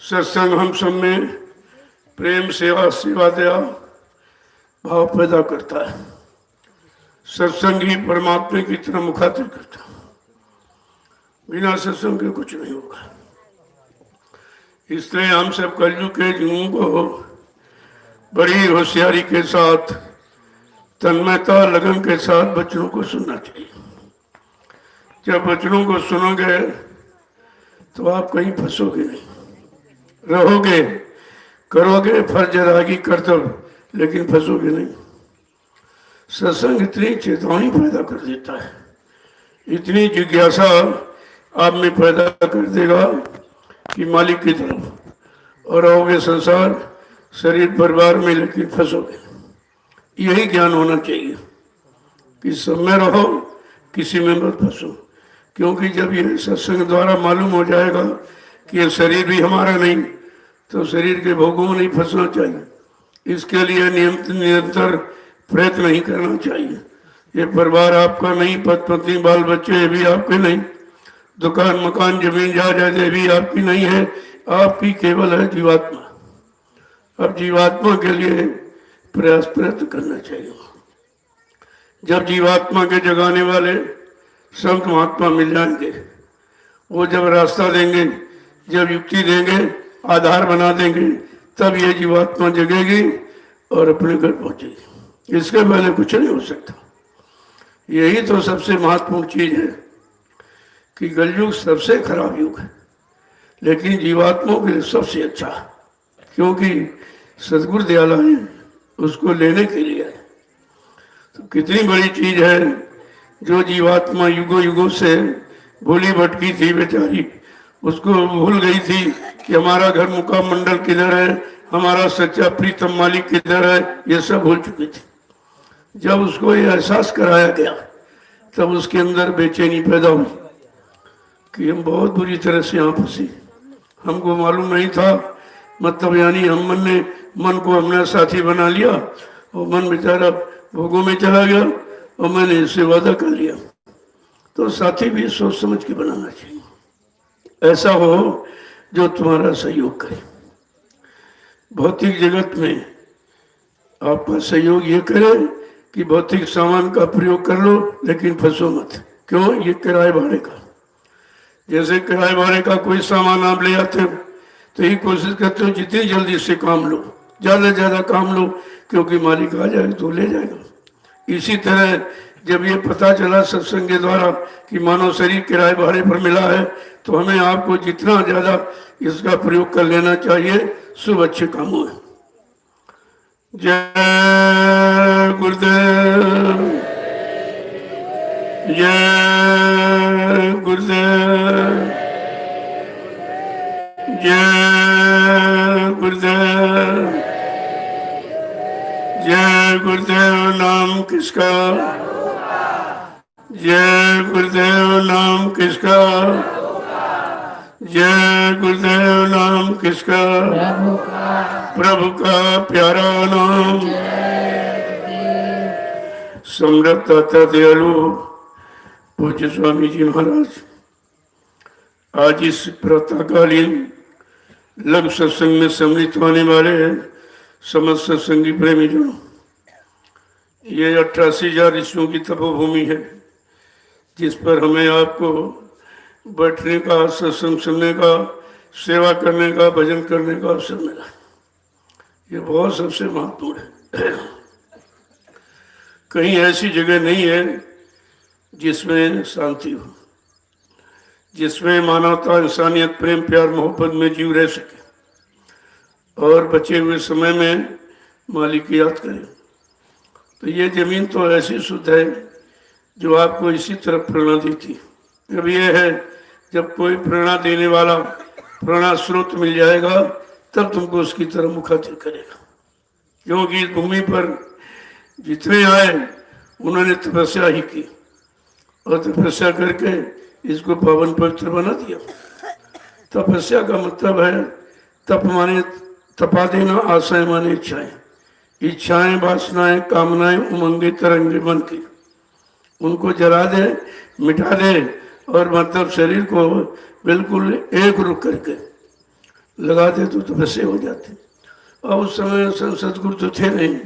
सत्संग हम सब में प्रेम सेवा सेवा दया भाव पैदा करता है। सत्संग ही परमात्मा की तरह मुखातिब करता है। बिना सत्संग के कुछ नहीं होगा। इसलिए हम सब कलयुग के जीवों को बड़ी होशियारी के साथ, तन्मयता लगन के साथ बच्चों को सुनना चाहिए। जब बच्चों को सुनोगे तो आप कहीं फंसोगे नहीं, रहोगे, करोगे फर्ज अदायगी कर्तव्य, लेकिन फंसोगे नहीं। सत्संग इतनी चेतावनी पैदा कर देता है, इतनी जिज्ञासा आप में पैदा कर देगा कि मालिक की तरफ, और रहोगे संसार शरीर परिवार में, लेकिन फंसोगे। यही ज्ञान होना चाहिए कि सब में रहो, किसी में मत फंसो। क्योंकि जब ये सत्संग द्वारा मालूम हो जाएगा कि ये शरीर भी हमारा नहीं, तो शरीर के भोगों में नहीं फंसना चाहिए। इसके लिए निरंतर प्रयत्न नहीं करना चाहिए। ये परिवार आपका नहीं, पति पत्नी बाल बच्चे ये भी आपके नहीं, दुकान मकान जमीन जायदाद ये भी आपकी नहीं है, आपकी केवल है जीवात्मा। अब जीवात्मा के लिए प्रयत्न करना चाहिए। जब जीवात्मा के जगाने वाले संत महात्मा मिल जाएंगे, वो जब रास्ता देंगे, जब युक्ति देंगे, आधार बना देंगे, तब ये जीवात्मा जगेगी और अपने घर पहुंचेगी। इसके पहले कुछ नहीं हो सकता। यही तो सबसे महत्वपूर्ण चीज है कि कलयुग सबसे खराब युग है, लेकिन जीवात्माओं के लिए सबसे अच्छा, क्योंकि सदगुरु दयाला है, उसको लेने के लिए है। तो कितनी बड़ी चीज है जो जीवात्मा युगों युगों से भूली भटकी थी बेचारी, उसको भूल गई थी कि हमारा घर मुकाम मंडल किधर है, हमारा सच्चा प्रीतम मालिक किधर है, ये सब भूल चुकी थी। जब उसको ये एहसास कराया गया, तब उसके अंदर बेचैनी पैदा हुई कि हम बहुत बुरी तरह से यहाँ फंसे, हमको मालूम नहीं था। मतलब यानी हम मन को हमने साथी बना लिया, और मन बेचारा भोगों में चला गया, और मैंने इससे वादा कर लिया। तो साथी भी सोच समझ के बनाना चाहिए, ऐसा हो जो तुम्हारा सहयोग करे। भौतिक जगत में आपका सहयोग ये करे कि भौतिक सामान का प्रयोग कर लो, लेकिन फंसो मत। क्यों? ये किराए भाड़े का, जैसे किराए भाड़े का कोई सामान आप ले आते हो तो ये कोशिश करते हो जितनी जल्दी से काम लो, ज़्यादा से ज़्यादा काम लो, क्योंकि मालिक आ जाए तो ले जाएगा। इसी तरह जब ये पता चला सत्संग के द्वारा कि मानव शरीर किराए भाड़े पर मिला है, तो हमें आपको जितना ज़्यादा इसका प्रयोग कर लेना चाहिए शुभ अच्छे कामों में। जय गुरुदेव, जय गुरुदेव, जय गुरुदेव, जय गुरुदेव। नाम किसका? जय गुरुदेव। नाम किसका? जय गुरुदेव। नाम किसका? प्रभु का प्यारा नाम। सम्राट दाता दयालु पूज्य स्वामी जी महाराज, आज इस प्रातःकालीन लघु सत्संग में सम्मिलित होने वाले समस्त सत्संगी प्रेमी जनों, ये 88,000 ऋषियों की तपोभूमि है, जिस पर हमें आपको बैठने का, सत्संग सुनने का, सेवा करने का, भजन करने का अवसर मिला। ये बहुत सबसे महत्वपूर्ण है। कहीं ऐसी जगह नहीं है जिसमें शांति हो, जिसमें मानवता, इंसानियत, प्रेम, प्यार, मोहब्बत में जीव रह सके और बचे हुए समय में मालिक की याद करें। तो ये जमीन तो ऐसी शुद्ध है जो आपको इसी तरफ प्रेरणा देती। अब ये है, जब कोई प्रेरणा देने वाला प्रेरणा स्रोत मिल जाएगा, तब तुमको उसकी तरफ मुखातिब करेगा। क्योंकि इस भूमि पर जितने आए उन्होंने तपस्या ही की, और तपस्या करके इसको पावन पवित्र बना दिया। तपस्या का मतलब है, तप माने तपा देना, आशाएं माने इच्छाएं, इच्छाएं, वासनाएं, कामनाएं, उमंगे, तरंगे मन की, उनको जला दे, मिटा दे, और मतलब शरीर को बिल्कुल एक रुख करके लगा दे तो तपस्या हो जाती। अब उस समय सदगुरु तो थे नहीं,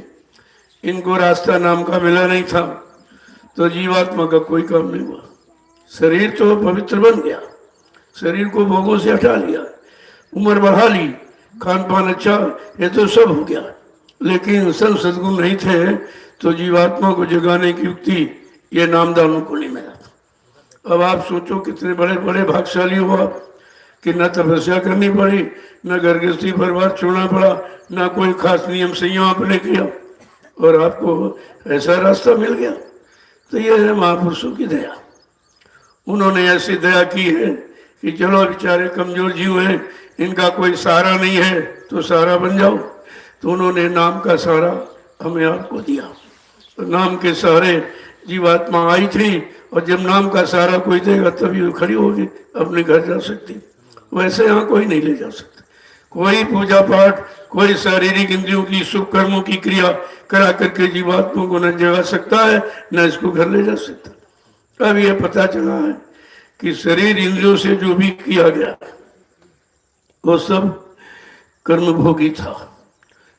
इनको रास्ता नाम का मिला नहीं था, तो जीवात्मा का कोई काम नहीं हुआ। शरीर तो पवित्र बन गया, शरीर को भोगों से हटा लिया, उम्र बढ़ा ली, खान पान अच्छा, ये तो सब हो गया, लेकिन संत सदगुरु नहीं थे तो जीवात्मा को जगाने की युक्ति ये नामदानों को नहीं मिला था। अब आप सोचो कितने बड़े बड़े भाग्यशाली हो आप कि न तपस्या करनी पड़ी, न घर गृहस्थी परिवार छोड़ना पड़ा, न कोई खास नियम संयम आपने किया और आपको ऐसा रास्ता मिल गया। तो ये है महापुरुषों की दया। उन्होंने ऐसी दया की है कि चलो बेचारे कमजोर जीव हैं, इनका कोई सहारा नहीं है तो सहारा बन जाओ। तो उन्होंने नाम का सहारा हमें आपको दिया। तो नाम के सहारे जीवात्मा आई थी, और जब नाम का सहारा कोई देगा तभी वो खड़ी होगी, अपने घर जा सकती। वैसे यहाँ कोई नहीं ले जा सकता। कोई पूजा पाठ, कोई शारीरिक इंद्रियों की शुभ कर्मों की क्रिया करा करके जीवात्मा को न जगा सकता है, न इसको घर ले जा सकता। अब यह पता चला है कि शरीर इंद्रियों से जो भी किया गया वो सब कर्म भोगी था।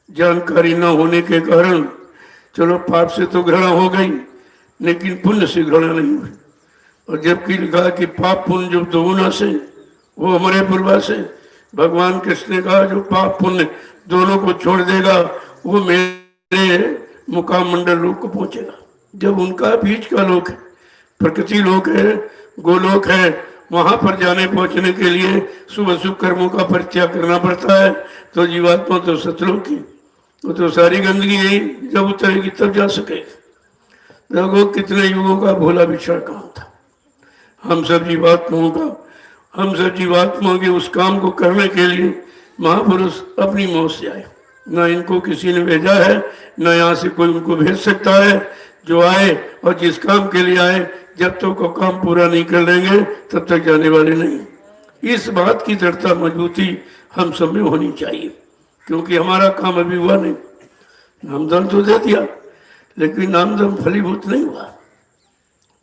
जानकारी न होने के कारण चलो पाप से तो घृणा हो गई, लेकिन पुण्य से घृणा नहीं हुई। और जबकि लिखा कि पाप पुण्य जो दोगुना से वो हमारे पूर्वा से, भगवान कृष्ण ने कहा जो पाप पुण्य दोनों को छोड़ देगा वो मेरे मुकाम मंडल लोक को पहुंचेगा। जब उनका बीच का लोक है, प्रकृति लोक है, गोलोक है, वहां पर जाने पहुंचने के लिए शुभ अशुभ कर्मों का परित्याग करना पड़ता है। तो जीवात्मा तो सतलोक की, वो तो सारी गंदगी यही जब उतरेगी तब जा सकेगी। देखो कितने युगों का भोला बिछड़ा काम था हम सब जीवात्माओं का। हम सब जीवात्माओं के उस काम को करने के लिए महापुरुष अपनी मौत से आए। न इनको किसी ने भेजा है, न यहाँ से कोई उनको भेज सकता है। जो आए और जिस काम के लिए आए, जब तक तो काम पूरा नहीं कर लेंगे तब तक जाने वाले नहीं। इस बात की दृढ़ता मजबूती हम सब में होनी चाहिए, क्योंकि हमारा काम अभी हुआ नहीं। नामदान तो दे दिया, लेकिन नामदान फलीभूत नहीं हुआ,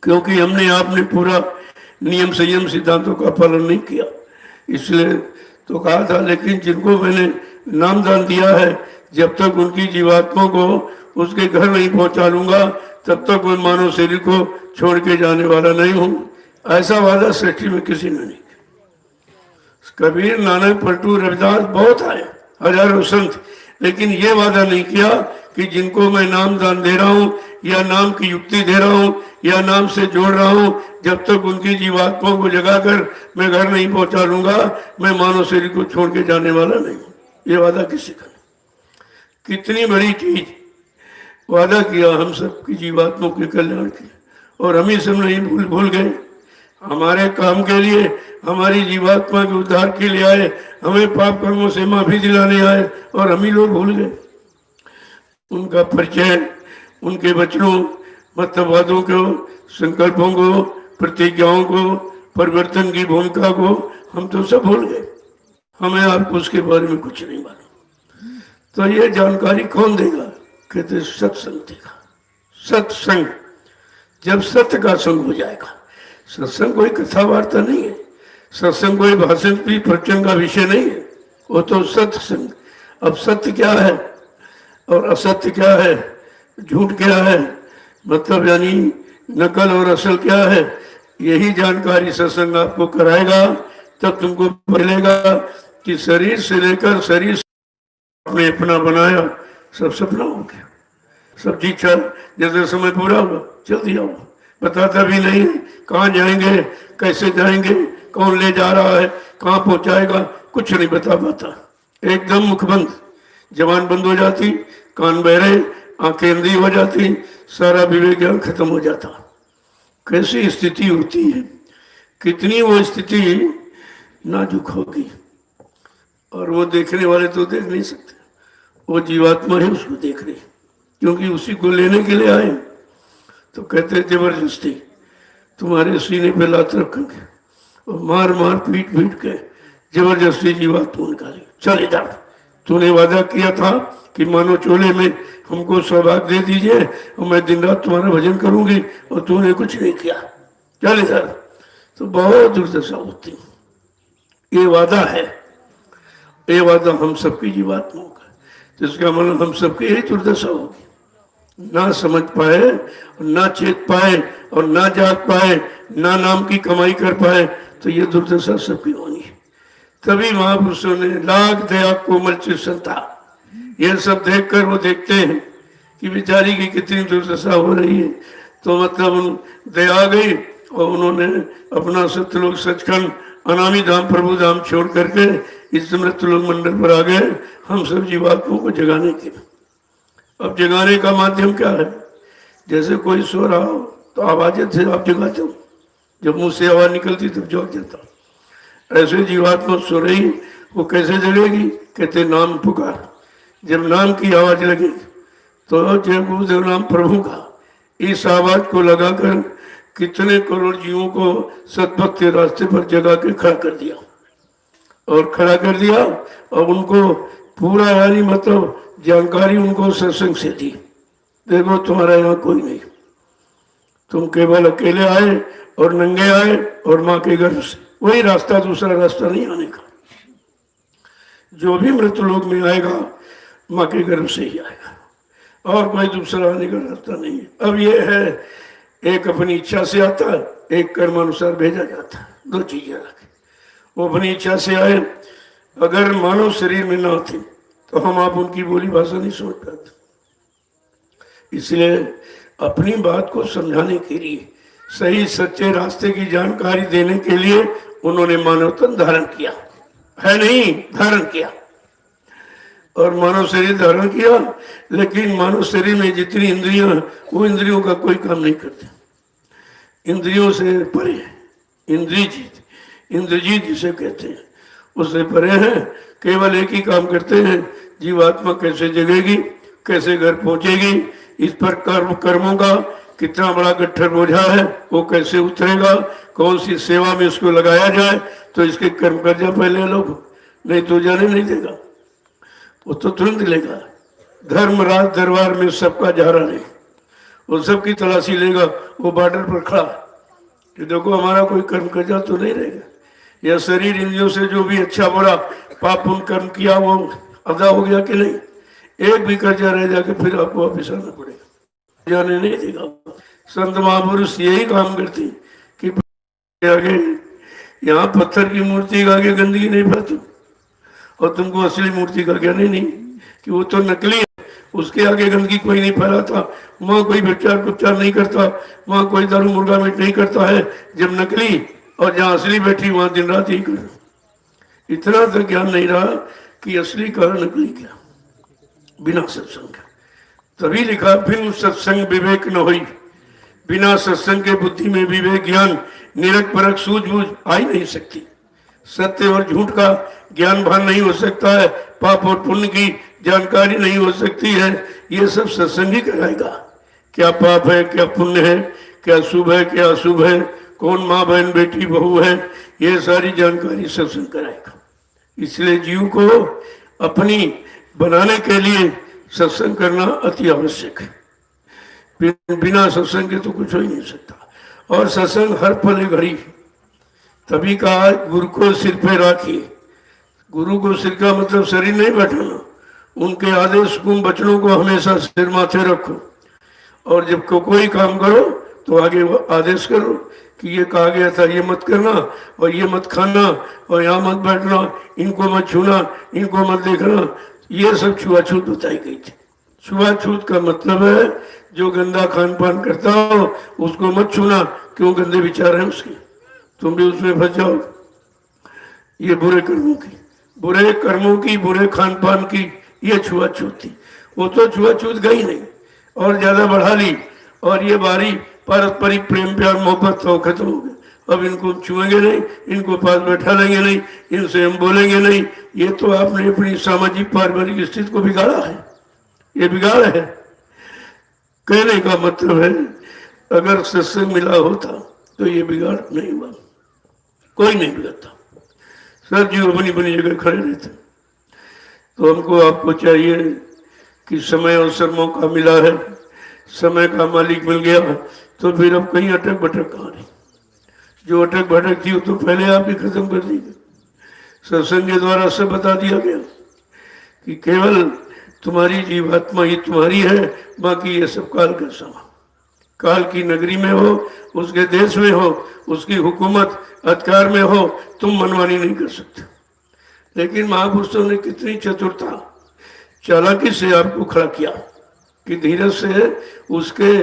क्योंकि हमने आपने पूरा नियम संयम सिद्धांतों का पालन नहीं किया। इसलिए तो कहा था, लेकिन जिनको मैंने नामदान दिया है, जब तक उनकी जीवात्मा को उसके घर नहीं पहुंचा लूंगा तब तक मैं मानव शरीर को छोड़ के जाने वाला नहीं हूं। ऐसा वादा सृष्टि में किसी ने नहीं किया। कबीर, नानक, पलटू, रविदास बहुत आए, हजारों संत, लेकिन ये वादा नहीं किया कि जिनको मैं नाम दान दे रहा हूं या नाम की युक्ति दे रहा हूं या नाम से जोड़ रहा हूं, जब तक उनकी जीवात्मा को जगाकर मैं घर नहीं पहुंचा लूंगा, मैं मानव शरीर को छोड़ के जाने वाला नहीं। ये वादा किसी का नहीं। कितनी बड़ी चीज वादा किया हम सब की जीवात्मा के कल्याण के, और हम ही सब नहीं भूल गए। हमारे काम के लिए, हमारी जीवात्मा के उद्धार के लिए आए, हमें पाप कर्मों से माफी दिलाने आए, और हम ही लोग भूल गए। उनका परिचय, उनके वचनों, मतवादों को, संकल्पों को, प्रतिज्ञाओं को, परिवर्तन की भूमिका को हम तो सब भूल गए। हमें आपको उसके बारे में कुछ नहीं मालूम। तो ये जानकारी कौन देगा? कहते सत्संग देगा। सत्संग, जब सत्य का संग हो जाएगा। सत्संग कोई कथा वार्ता नहीं है, सत्संग कोई भाषण की प्रवचन का विषय नहीं है, वो तो सत्संग। अब सत्य क्या है और असत्य क्या है, झूठ क्या है, मतलब यानी नकल और असल क्या है, यही जानकारी सत्संग आपको कराएगा। तब तुमको मिलेगा कि शरीर से लेकर शरीर आपने अपना बनाया, सब सपना हो गया, सब जी चल, जैसे समय पूरा हुआ चल दिया हुआ, बताता भी नहीं कहाँ जाएंगे, कैसे जाएंगे, कौन ले जा रहा है, कहाँ पहुंचाएगा, कुछ नहीं बता पाता। एकदम मुख बंद, जबान बंद हो जाती, कान बहरे, आंखें अंधी हो जाती, सारा विवेक ज्ञान खत्म हो जाता। कैसी स्थिति होती है, कितनी वो स्थिति नाजुक होगी, और वो देखने वाले तो देख नहीं सकते, वो जीवात्मा है उसको देख रही, क्योंकि उसी को लेने के लिए आए। तो कहते जबरदस्ती तुम्हारे सीने पे लात रखेंगे और मार मार पीट पीट के जबरदस्ती जीवात्मा निकाली। चल इधर, तूने वादा किया था कि मानो चोले में हमको सौभाग्य दे दीजिए और मैं दिन रात तुम्हारा भजन करूंगी, और तूने कुछ नहीं किया, चल इधर। तो बहुत दुर्दशा होती, ये वादा है। ये वादा हम सबकी जीवात्मा होगा, तो इसका मतलब हम सबकी यही दुर्दशा होगी, ना समझ पाए, ना चेत पाए और ना जाग पाए, ना नाम की कमाई कर पाए, तो ये दुर्दशा सबकी होनी है। तभी महापुरुषों ने लाख दया कोमल चिंता, ये सब देखकर वो देखते हैं कि बेचारी की कितनी दुर्दशा हो रही है, तो मतलब उन दया आ गई और उन्होंने अपना सत्यलोक सचखंड अनामी धाम प्रभु धाम छोड़ करके इस मृत्युलोक मंडल पर आ गए, हम सब जीवात्माओं को जगाने के लिए। अब जगाने का माध्यम क्या है? जैसे कोई सो रहा हो तो आवाजें से आप जगाते हो, जब मुंह से आवाज निकलती तब जग जाता। ऐसे जीवात्मा सो रही, वो कैसे जगेगी? कहते नाम पुकार। जब नाम की आवाज लगेगी तो जय गुरुदेव नाम प्रभु का, इस आवाज को लगाकर कितने करोड़ जीवों को सतपथ के रास्ते पर जगा के खड़ा कर दिया, और खड़ा कर दिया और उनको पूरा यानी मतलब जानकारी उनको सत्संग से दी। देखो तुम्हारा यहाँ कोई नहीं, तुम केवल अकेले आए और नंगे आए और माँ के गर्भ से, वही रास्ता, दूसरा रास्ता नहीं आने का। जो भी मृत्युलोक में आएगा माँ के गर्भ से ही आएगा, और कोई दूसरा आने का रास्ता नहीं है। अब ये है, एक अपनी इच्छा से आता है, एक कर्म अनुसार भेजा जाता है, दो चीजें रखें। वो अपनी इच्छा से आए, अगर मानव शरीर में ना थे तो हम आप उनकी बोली भाषा नहीं समझ पाते, इसलिए अपनी बात को समझाने के लिए, सही सच्चे रास्ते की जानकारी देने के लिए उन्होंने मानव तन धारण किया है, नहीं धारण किया, और मानव शरीर धारण किया। लेकिन मानव शरीर में जितनी इंद्रियां, वो इंद्रियों का कोई काम नहीं करते, इंद्रियों से परे है। इंद्रिजीत, इंद्रजीत जिसे कहते हैं, उससे परे हैं, केवल एक ही काम करते हैं, जीवात्मा कैसे जगेगी, कैसे घर पहुंचेगी, इस पर कर्मों का कितना बड़ा गट्ठर बोझा है, वो कैसे उतरेगा, कौन सी सेवा में उसको लगाया जाए, तो इसके कर्म कर जा पहले लोग, नहीं तो जाने नहीं देगा, वो तो तुरंत लेगा। धर्मराज दरबार में सबका जारा नहीं, वो सबकी तलाशी लेगा, वो बॉर्डर पर खड़ा कि देखो हमारा कोई कर्म कर जा तो नहीं रहेगा, या शरीर इंद्रियों से जो भी अच्छा बुरा पाप पुण्य कर्म किया वो अदा हो गया कि नहीं, एक भी कर्जा रह जाके फिर आपको वापिस आना पड़ेगा, जाने नहीं देगा। संत महापुरुष यही काम करते कि आगे यहाँ पत्थर की मूर्ति के आगे गंदगी नहीं फैलती, और तुमको असली मूर्ति का ज्ञान ही नहीं कि वो तो नकली है, उसके आगे गंदगी कोई नहीं फैलाता, वहाँ कोई प्रचार कुचार नहीं करता, वहाँ कोई दारू मुर्गा मीट नहीं करता है। जब नकली और जहाँ असली बैठी वहाँ दिन रात ही कर, इतना तो ज्ञान नहीं रहा कि असली का नकली क्या, बिना सत्संग का। तभी लिखा बिन सत्संग विवेक न होई, बिना सत्संग के बुद्धि में विवेक ज्ञान निरक परक सूझबूझ आ ही नहीं सकती। सत्य और झूठ का ज्ञान भान नहीं हो सकता है, पाप और पुण्य की जानकारी नहीं हो सकती है, ये सब सत्संग ही कराएगा। क्या पाप है, क्या पुण्य है, क्या शुभ है, क्या अशुभ है, कौन माँ बहन बेटी बहू है, ये सारी जानकारी सत्संग कराएगा। इसलिए जीव को अपनी बनाने के लिए सत्संग करना अति आवश्यक है, बिना सत्संग के तो कुछ हो ही नहीं सकता। और सत्संग हर पल घड़ी, तभी कहा गुरु को सिर पे राखिए। गुरु को सिर का मतलब शरीर नहीं बैठाना, उनके आदेश गुण वचनों को हमेशा सिर माथे रखो, और जब कोई काम करो तो आगे वो आदेश करो कि ये कहा गया था ये मत करना, और ये मत खाना, और यहाँ मत बैठना, इनको मत छूना, इनको मत देखना, ये सब छुआछूत बताई गई थी। छुआछूत का मतलब है जो गंदा खान पान करता हो उसको मत छूना, क्यों गंदे विचार हैं उसके, तुम भी उसमें फंस जाओगे। ये बुरे कर्मों की बुरे खान पान की ये छुआछूत थी। वो तो छुआछूत गई नहीं और ज्यादा बढ़ा ली, और ये बारी पारस्परिक प्रेम प्यार मोहब्बत तो खत्म हो गया। अब इनको छुएंगे नहीं, इनको पास बैठा लेंगे नहीं, इनसे हम बोलेंगे नहीं, ये तो आपने अपनी सामाजिक पारिवारिक स्थिति को बिगाड़ा है, ये बिगाड़ है। कहने का मतलब है अगर सत्संग मिला होता तो ये बिगाड़ नहीं हुआ, कोई नहीं बिगड़ता, सब जीव अपनी अपनी जगह खड़े रहते। तो हमको आपको चाहिए कि समय अवसर मौका मिला है, समय का मालिक मिल गया, तो फिर अब कहीं अटक भटक कहाँ नहीं। जो अटक भटक थी वो तो पहले आप ही खत्म कर दी। सत्संग के द्वारा सब बता दिया गया कि केवल तुम्हारी जीवात्मा ही तुम्हारी है, बाकी ये सब काल का समा। काल की नगरी में हो, उसके देश में हो, उसकी हुकूमत अधिकार में हो, तुम मनमानी नहीं कर सकते। लेकिन महापुरुषों ने कितनी चतुरता चालाकी से आपको खड़ा किया कि धीरज से उसके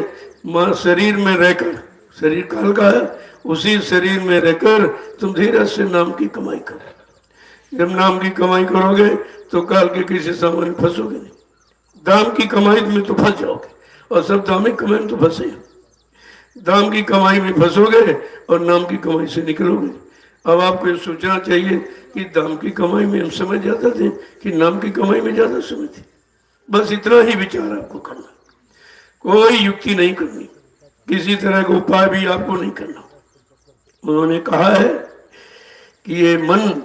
शरीर में रहकर, शरीर काल का है, उसी शरीर में रहकर तुम धीरज से नाम की कमाई करो। जब नाम की कमाई करोगे तो काल के किसी सामान में फंसोगे नहीं। दाम की कमाई में तो फंस जाओगे, और सब दामिक कमाई में तो फंसे। दाम की कमाई में फंसोगे और नाम की कमाई से निकलोगे। अब आपको ये सोचना चाहिए कि दाम की कमाई में हम समझ जाते थे कि नाम की कमाई में ज्यादा समय थे। बस इतना ही विचार आपको करना, कोई युक्ति नहीं करनी, किसी तरह का उपाय भी आपको नहीं करना। उन्होंने कहा है कि ये मन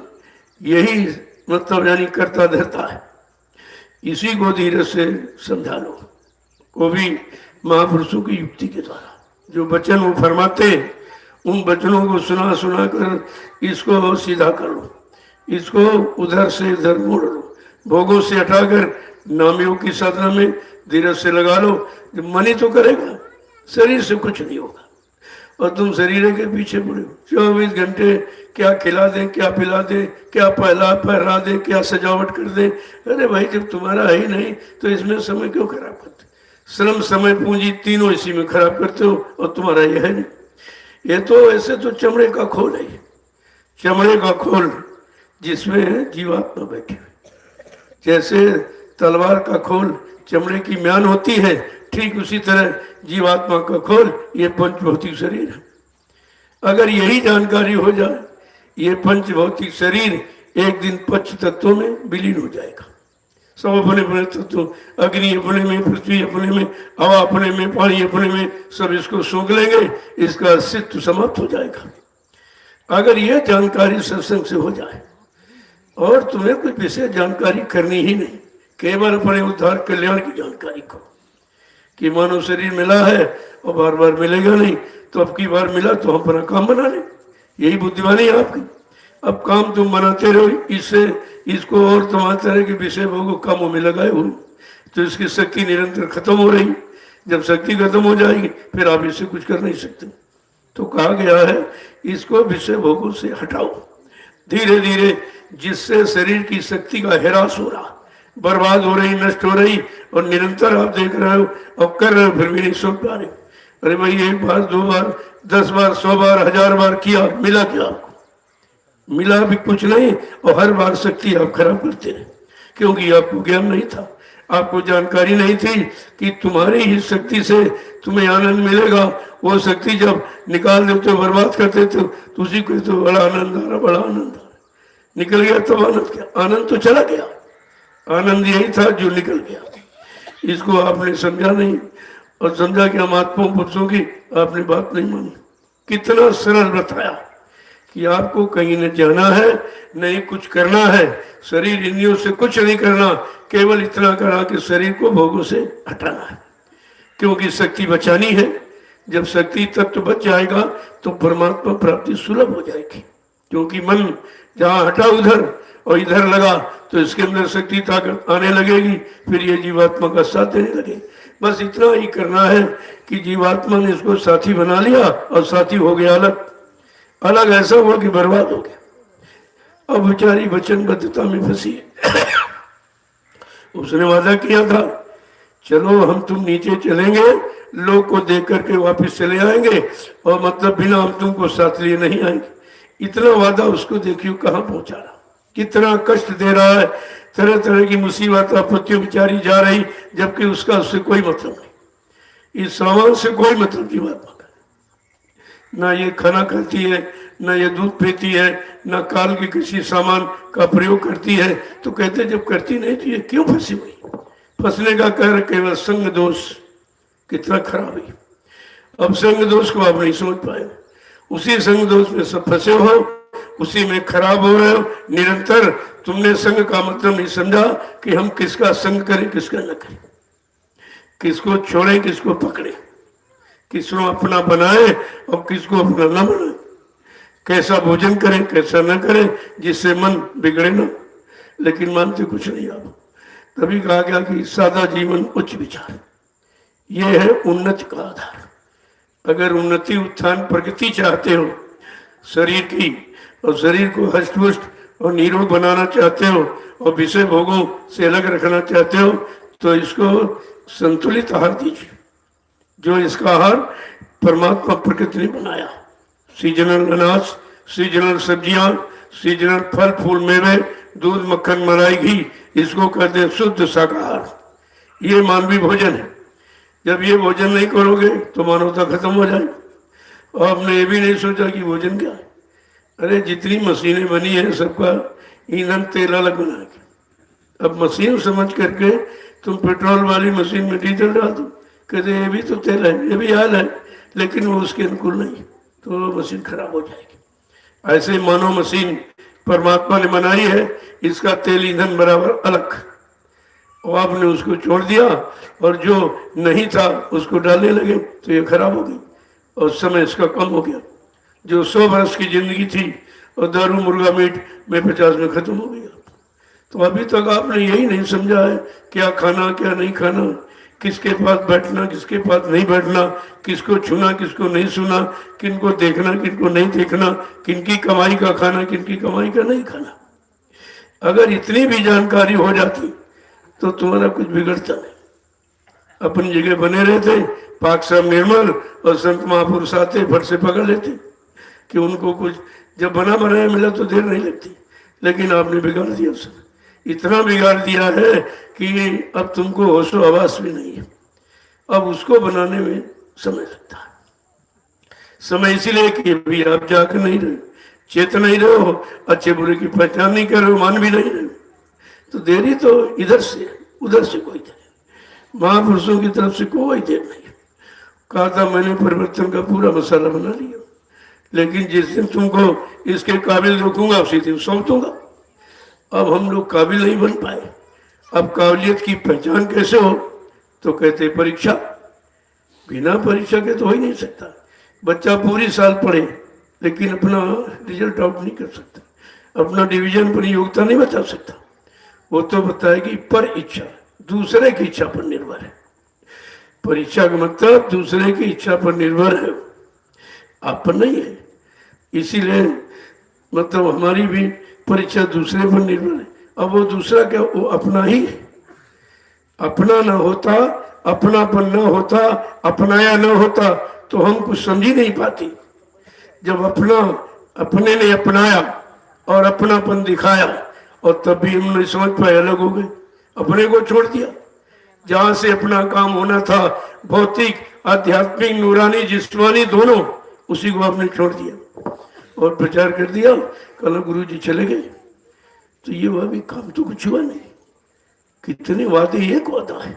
यही मतलब यानी करता धरता है, इसी को धीरज से समझा लो। वो भी महापुरुषों की युक्ति के द्वारा जो वचन वो फरमाते, उन वचनों को सुना सुना कर इसको सीधा कर लो, इसको उधर से इधर मोड़ लो, भोगों से हटाकर नामियों की साधना में धीरज से लगा लो। जब मन ही तो करेगा, शरीर से कुछ नहीं होगा। और तुम शरीर के पीछे पड़े हो 24 घंटे, क्या खिला दें, क्या पिला दें, क्या पहरा दें, क्या सजावट कर दें। अरे भाई, जब तुम्हारा है ही नहीं तो इसमें समय क्यों खराब करते? श्रम समय पूंजी तीनों इसी में खराब करते हो, और तुम्हारा ये है नहीं। ये तो ऐसे तो चमड़े का खोल है, चमड़े का खोल जिसमें जीवात्मा बैठी हुई। जैसे तलवार का खोल चमड़े की म्यान होती है, ठीक उसी तरह जीवात्मा का खोल ये पंचभौतिक शरीर है। अगर यही जानकारी हो जाए, ये पंचभौतिक शरीर एक दिन पंच तत्वों में विलीन हो जाएगा। सब अपने अपने तत्व, अग्नि अपने में, पृथ्वी अपने में, हवा अपने में, पानी अपने में, सब इसको सूंघ लेंगे, इसका अस्तित्व समाप्त हो जाएगा। अगर ये जानकारी सत्संग से हो जाए और तुम्हें कुछ विशेष जानकारी करनी ही नहीं, केवल अपने उद्धार कल्याण की जानकारी करो कि मानव शरीर मिला है और बार बार मिलेगा नहीं, तो अब की बार मिला तो हम अपना काम बना लें। यही बुद्धिमानी है आपकी। अब काम तुम बनाते रहो, इससे इसको और तमाम तरह के विषय भोगों कामों में लगाए हुए, तो इसकी शक्ति निरंतर खत्म हो रही। जब शक्ति खत्म हो जाएगी फिर आप इससे कुछ कर नहीं सकते। तो कहा गया है इसको विषय भोगों से हटाओ धीरे धीरे, जिससे शरीर की शक्ति का ह्रास हो रहा, बर्बाद हो रही, नष्ट हो रही, और निरंतर आप देख रहे हो अब कर रहे हो फिर भी नहीं सोच पा रहे। अरे भाई, एक बार, दो बार, 10 बार, 100 बार, 1000 बार किया, मिला क्या आपको? मिला भी कुछ नहीं, और हर बार शक्ति आप खराब करते रहे, क्योंकि आपको ज्ञान नहीं था, आपको जानकारी नहीं थी कि तुम्हारी ही शक्ति से तुम्हें आनंद मिलेगा। वो शक्ति जब निकाल देते हो, बर्बाद कर देते हो, तो उसी को तो बड़ा आनंद आ रहा, बड़ा आनंद आ रहा। निकल गया तब आनंद क्या? आनंद तो चला गया। आनंद यही था जो निकल गया। इसको आपने समझा नहीं, और समझा कि हम आत्माओं पुरुषों की आपने बात नहीं मानी। कितना सरल बताया कि आपको कहीं न जाना है, नहीं कुछ करना है, शरीर इंद्रियों से कुछ नहीं करना, केवल इतना करना कि शरीर को भोगों से हटाना है, क्योंकि शक्ति बचानी है। जब शक्ति तत्व बच जाएगा तो परमात्मा प्राप्ति सुलभ हो जाएगी, क्योंकि मन जहाँ हटा उधर और इधर लगा तो इसके अंदर शक्ति ताकत आने लगेगी, फिर ये जीवात्मा का साथ देने लगे। बस इतना ही करना है कि जीवात्मा ने इसको साथी बना लिया और साथी हो गया अलग। अलग ऐसा हुआ कि बर्बाद हो गया। अब बेचारी वचनबद्धता में फंसी है। उसने वादा किया था चलो हम तुम नीचे चलेंगे, लोग को देख करके वापस चले आएंगे, और मतलब बिना हम तुमको साथ लिए नहीं आएंगे। इतना वादा उसको देखियो कहाँ पहुंचा रहा, कितना कष्ट दे रहा है, तरह तरह की मुसीबत आपत्तियों बेचारी जा रही, जबकि उसका उससे कोई मतलब नहीं। इस सामान से कोई मतलब की बात ना ये खाना खाती है, ना ये दूध पीती है, ना काल के किसी सामान का प्रयोग करती है। तो कहते जब करती नहीं तो ये क्यों फंसी हुई? फंसने का कारण केवल संग दोष कितना खराब है। अब संग दोष को आप नहीं समझ पाए, उसी संग दोष में सब फंसे हो, उसी में खराब हो रहे हो निरंतर। तुमने संग का मतलब नहीं समझा कि हम किसका संग करें, किसका न करें, किसको छोड़ें, किसको पकड़े, किसको अपना बनाए और किसको अपना न बनाए। कैसा भोजन करें कैसा न करें जिससे मन बिगड़े ना, लेकिन मानते कुछ नहीं आप। तभी कहा गया कि सादा जीवन उच्च विचार, ये है उन्नति का आधार। अगर उन्नति उत्थान प्रगति चाहते हो शरीर की, और शरीर को हष्ट-पुष्ट और निरोग बनाना चाहते हो, और विषय भोगों से अलग रखना चाहते हो, तो इसको संतुलित आहार दीजिए। जो इसका आहार परमात्मा प्रकृति ने बनाया, सीजनल अनाज, सीजनल सब्जियां, सीजनल फल फूल मेवे, दूध मक्खन मलाई घी, इसको कहते हैं शुद्ध शाकाहार। ये मानवीय भोजन है। जब ये भोजन नहीं करोगे तो मानवता खत्म हो जाएगी। और आपने ये भी नहीं सोचा कि भोजन क्या है। अरे जितनी मशीनें बनी है सबका ईंधन तेल अलग बना के, अब मशीन समझ करके तुम पेट्रोल वाली मशीन में डीजल डाल दो, कहते ये भी तो तेल है, ये भी हाल है, लेकिन वो उसके अनुकूल नहीं, तो मशीन खराब हो जाएगी। ऐसे मानव मशीन परमात्मा ने बनाई है, इसका तेल ईंधन बराबर अलग, और आपने उसको छोड़ दिया और जो नहीं था उसको डालने लगे तो ये खराब हो गई और समय इसका कम हो गया। जो 100 वर्ष की जिंदगी थी और दारू मुर्गा मीट में 50 में खत्म हो गया। तो अभी तक आपने यही नहीं समझा है क्या खाना क्या नहीं खाना, किसके पास बैठना किसके पास नहीं बैठना, किसको छूना किसको नहीं छूना, किनको देखना किनको नहीं देखना, किनकी कमाई का खाना किनकी कमाई का नहीं खाना। अगर इतनी भी जानकारी हो जाती तो तुम्हारा कुछ बिगड़ता नहीं। अपनी जगह बने रहते, पाक साहब निर्मल और संत महापुरुष आते फट से पकड़ लेते कि उनको कुछ जब बना बनाया मिला तो देर नहीं लगती। लेकिन आपने बिगाड़ दिया सब, इतना बिगाड़ दिया है कि अब तुमको होशो हवास भी नहीं है। अब उसको बनाने में समय लगता है। समय इसीलिए कि अभी आप जाकर नहीं रहे, चेत नहीं रहे हो, अच्छे बुरे की पहचान नहीं कर रहे हो, मान भी नहीं रहे हो, तो देरी तो इधर से उधर से कोई देर, महापुरुषों की तरफ से कोई देर नहीं। कहा था मैंने परिवर्तन का पूरा मसाला बना लिया, लेकिन जिस दिन तुमको इसके काबिल रोकूंगा उसी दिन सौंप दूंगा। अब हम लोग काबिल नहीं बन पाए। अब काबिलियत की पहचान कैसे हो, तो कहते परीक्षा, बिना परीक्षा के तो हो ही नहीं सकता। बच्चा पूरी साल पढ़े लेकिन अपना रिजल्ट आउट नहीं कर सकता, अपना डिवीजन पर योग्यता नहीं बता सकता। वो तो बताएगी पर इच्छा, दूसरे की इच्छा पर निर्भर है। परीक्षा का मतलब दूसरे की इच्छा पर निर्भर है, आप पर नहीं है। इसीलिए मतलब हमारी भी परीक्षा दूसरे पर निर्भर है। अब वो दूसरा क्या, वो अपना ही है। अपना ना होता, अपनापन ना होता, अपनाया ना होता तो हम कुछ समझ ही नहीं पाती। जब अपने ने अपनाया और अपनापन दिखाया, और तब भी हम नहीं समझ पाए, अलग हो गए, अपने को छोड़ दिया। जहां से अपना काम होना था, भौतिक आध्यात्मिक नूरानी जिस्मानी दोनों, उसी को आपने छोड़ दिया और प्रचार कर दिया। कल गुरु जी चले गए तो ये वह भी काम तो कुछ हुआ नहीं। कितने वादे, एक वादा है,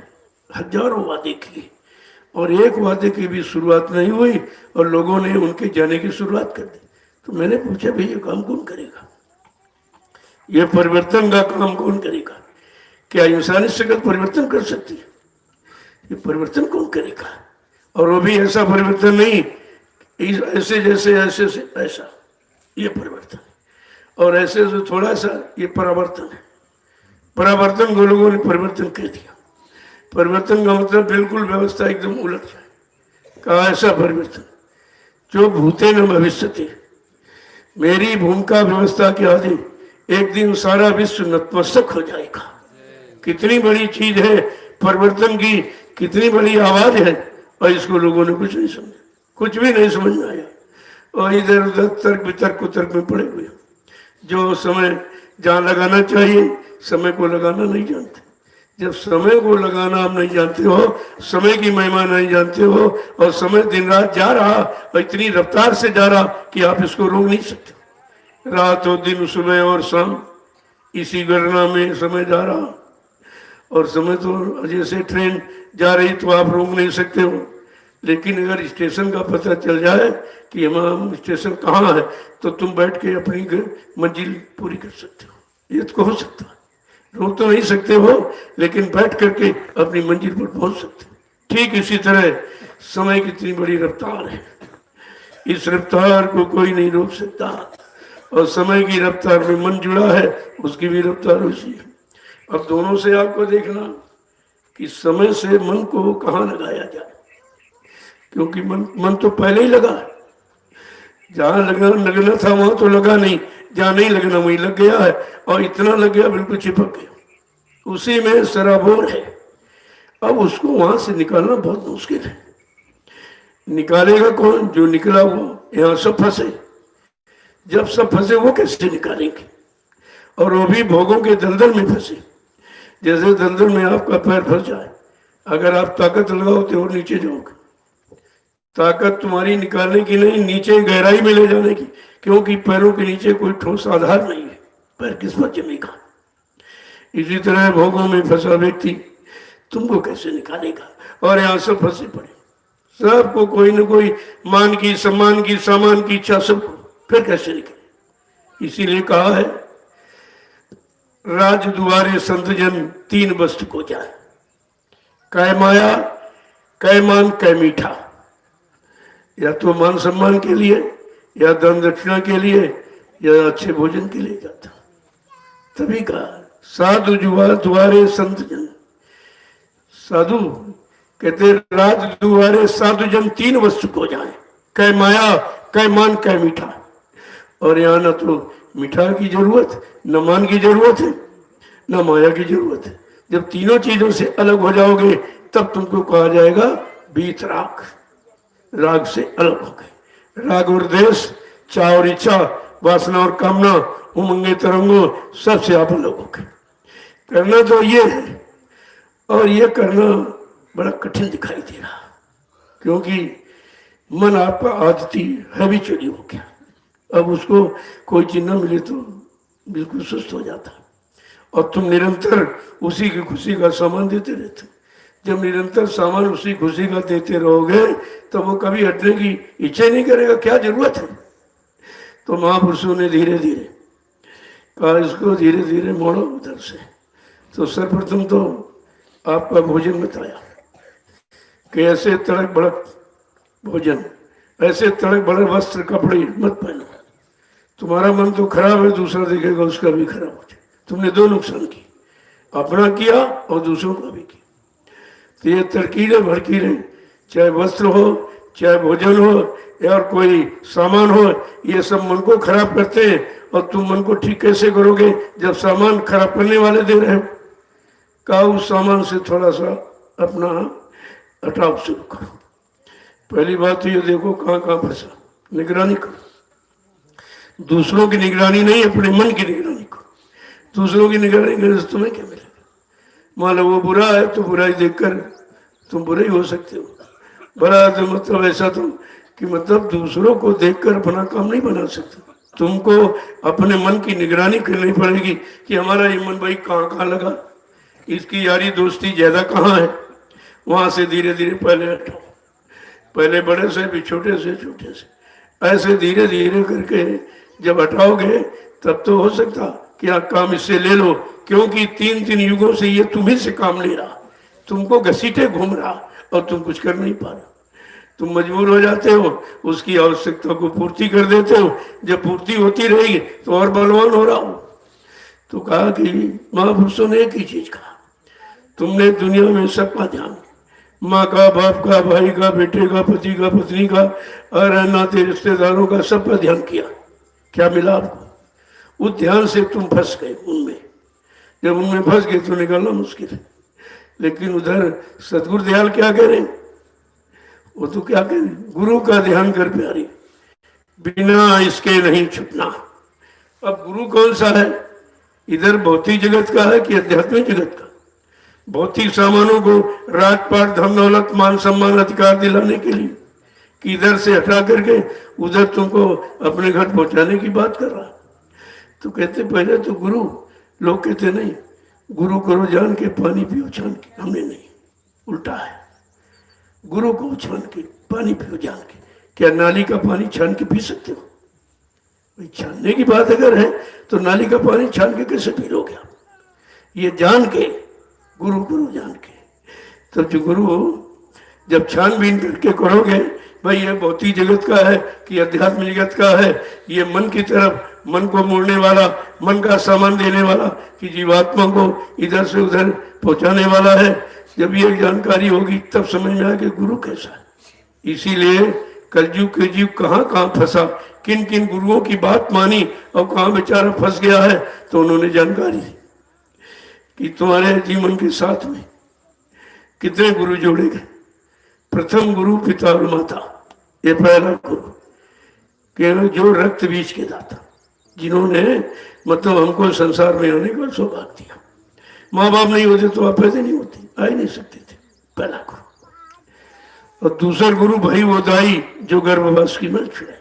हजारों वादे किए और एक वादे की भी शुरुआत नहीं हुई और लोगों ने उनके जाने की शुरुआत कर दी। तो मैंने पूछा भाई ये काम कौन करेगा, ये परिवर्तन का काम कौन करेगा? क्या इंसानी शक्ल परिवर्तन कर सकती है? ये परिवर्तन कौन करेगा? और वो भी ऐसा परिवर्तन नहीं ऐसे जैसे ऐसे से ऐसा, ये परिवर्तन है। और ऐसे से थोड़ा सा, ये परावर्तन है। परावर्तन को लोगों ने परिवर्तन कर दिया। परिवर्तन का मतलब बिल्कुल व्यवस्था एकदम उलट जाए। कहा ऐसा परिवर्तन जो भूते न भविष्यति, मेरी भूमिका व्यवस्था के आदि एक दिन सारा विश्व नतमस्तक हो जाएगा। कितनी बड़ी चीज है परिवर्तन की, कितनी बड़ी आवाज है, और इसको लोगों ने कुछ नहीं समझा, कुछ भी नहीं समझ में आया और इधर उधर तर्क वितर्क उतर्क में पड़े हुए। जो समय जहाँ लगाना चाहिए समय को लगाना नहीं जानते। जब समय को लगाना आप नहीं जानते हो, समय की महिमा नहीं जानते हो, और समय दिन रात जा रहा और इतनी रफ्तार से जा रहा कि आप इसको रोक नहीं सकते। रात हो दिन सुबह और शाम इसी गणना में समय जा रहा, और समय तो जैसे ट्रेन जा रही तो आप रोक नहीं सकते हो। लेकिन अगर स्टेशन का पता चल जाए कि हमारा स्टेशन कहाँ है तो तुम बैठ के अपनी मंजिल पूरी कर सकते हो। ये तो हो सकता है, रोक तो नहीं सकते हो लेकिन बैठ करके अपनी मंजिल पर पहुंच सकते हो। ठीक इसी तरह समय की इतनी बड़ी रफ्तार है। इस रफ्तार को कोई नहीं रोक सकता। और समय की रफ्तार में मन जुड़ा है, उसकी भी रफ्तार उसी है। अब दोनों से आपको देखना कि समय से मन को कहाँ लगाया जाए, क्योंकि मन तो पहले ही लगा। जहाँ लगना था वहां तो लगा नहीं, जहाँ नहीं लगना वहीं लग गया है, और इतना लग गया बिल्कुल चिपक गया, उसी में सराबोर है। अब उसको वहां से निकालना बहुत मुश्किल है। निकालेगा कौन? जो निकला वो। यहाँ सब फंसे, जब सब फंसे वो कैसे निकालेंगे? और वो भी भोगों के दलदल में फंसे। जैसे दलदल में आपका पैर फंस जाए, अगर आप ताकत लगाओगे और नीचे जाओगे, ताकत तुम्हारी निकालने की नहीं, नीचे गहराई में ले जाने की, क्योंकि पैरों के नीचे कोई ठोस आधार नहीं है, पैर किस पर जमेगा। इसी तरह भोगों में फंसा व्यक्ति तुमको कैसे निकालेगा? और यहाँ सब फंसे पड़े, सबको कोई न कोई मान की, सम्मान की, सामान की इच्छा, सबको, फिर कैसे निकले? इसीलिए कहा है राज दुआरे संत जन तीन वस्तु को जाए, कै माया, कै मान, कै मीठा। या तो मान सम्मान के लिए, या दान दक्षिणा के लिए, या अच्छे भोजन के लिए जाता। तभी कहा साधु दुआरे संत जन। साधु कहते राज दुआरे साधु जन तीन वस्तु को जाए, कै माया, कै मान, कै मीठा। और यहाँ न तो मीठा की जरूरत, न मान की जरूरत है, न माया की जरूरत है। जब तीनों चीजों से अलग हो जाओगे तब तुमको कहा जाएगा वीतराग। राग से अलग हो गए। राग और देश, चाह और इच्छा, वासना और कामना, उमंगे तरंगों, सबसे आप अलग हो गए। करना तो ये है, और ये करना बड़ा कठिन दिखाई दे रहा, क्योंकि मन आपका आदती हैबिचुअली हो गया। अब उसको कोई चीज न मिले तो बिल्कुल सुस्त हो जाता, और तुम निरंतर उसी की खुशी का सामान देते रहते। जब निरंतर सामान उसी खुशी का देते रहोगे तो वो कभी हटने की इच्छा नहीं करेगा, क्या जरूरत है। तो महापुरुषों ने धीरे धीरे कहा इसको धीरे धीरे मोड़ो उधर से। तो सर्वप्रथम तो आपका भोजन बताया कि ऐसे तड़क भड़क भोजन, ऐसे तड़क भड़क वस्त्र कपड़े मत पहनो। तुम्हारा मन तो खराब है, दूसरा देखेगा उसका भी खराब हो जाए। तुमने दो नुकसान की, अपना किया और दूसरों का भी किया। तो ये तरकीरें भड़कीरें, चाहे वस्त्र हो, चाहे भोजन हो, या और कोई सामान हो, ये सब मन को खराब करते हैं। और तुम मन को ठीक कैसे करोगे जब सामान खराब करने वाले दे रहे हो? कहा उस सामान से थोड़ा सा अपना हटाव शुरू करो। पहली बात तो ये देखो कहाँ कहाँ फंसा, निगरानी करो। दूसरों की निगरानी नहीं, अपने मन की निगरानी करो। दूसरों की निगरानी करने से तुम्हें क्या मिलेगा? मान लो वो बुरा है तो बुराई देखकर तुम बुरे ही हो सकते हो। बुरा तो मतलब ऐसा तो कि मतलब दूसरों को देखकर अपना काम नहीं बना सकते। तुमको अपने मन की निगरानी करनी पड़ेगी कि हमारा ये मन भाई कहाँ कहाँ लगा, इसकी यारी दोस्ती ज्यादा कहाँ है, वहां से धीरे धीरे पहले हटाओ। पहले बड़े से फिर छोटे से, छोटे से, ऐसे धीरे धीरे करके जब हटाओगे तब तो हो सकता कि आप काम इससे ले लो, क्योंकि तीन तीन युगों से ये तुम्ही से काम ले रहा, तुमको घसीटे घूम रहा और तुम कुछ कर नहीं पा रहे। तुम मजबूर हो जाते हो, उसकी आवश्यकता को पूर्ति कर देते हो। जब पूर्ति होती रहेगी तो और बलवान हो रहा हो। तो कहा कि महापुरुषों ने एक ही चीज कहा, तुमने दुनिया में सबका ध्यान, माँ का, बाप का, भाई का, बेटे का, पति का, पत्नी का, और नाते रिश्तेदारों का, सबका ध्यान किया। क्या मिला आपको? उस ध्यान से तुम फंस गए उनमें। जब उनमें फंस गए तो निकालना मुश्किल है। लेकिन उधर सतगुरु दयाल क्या कह रहे हैं? वो तो क्या कह रहे हैं, गुरु का ध्यान कर प्यारी, बिना इसके नहीं छुटना। अब गुरु कौन सा है? इधर भौतिक जगत का है कि आध्यात्मिक जगत का? भौतिक सामानों को राजपाट, धन दौलत, मान सम्मान, अधिकार दिलाने के लिए, कि इधर से हटा करके उधर तुमको अपने घर पहुंचाने की बात कर रहा। तो कहते पहले तो गुरु, लोग कहते नहीं गुरु करो जान के, पानी पियो छान के। हमने नहीं, उल्टा है, गुरु को छान के, पानी पियो जान के। क्या नाली का पानी छान के पी सकते हो? भाई छानने की बात अगर है तो नाली का पानी छान के कैसे पी लोगे आप? ये जान के, गुरु गुरु जान के। तब जो गुरु जब छानबीन करके करोगे भाई ये भौतिक जगत का है कि अध्यात्म जगत का है, ये मन की तरफ, मन को मोड़ने वाला, मन का सामान देने वाला, कि जीवात्मा को इधर से उधर पहुंचाने वाला है। जब ये जानकारी होगी तब समझ में आएगा गुरु कैसा है। इसीलिए कलयुग के जीव कहाँ कहाँ फंसा, किन किन गुरुओं की बात मानी और कहाँ बेचारा फंस गया है, तो उन्होंने जानकारी दी कि तुम्हारे जीवन के साथ में कितने गुरु जोड़े गए। प्रथम गुरु पिता और माता, ये पहला गुरु कि जो रक्त बीज के दाता, जिन्होंने मतलब हमको संसार में आने का सौभाग्य दिया। माँ बाप नहीं होते तो आप पैदा नहीं होते, आ ही नहीं सकते थे, पहला गुरु। और दूसरा गुरु भाई वो दाई जो गर्भवास की मर छुड़े,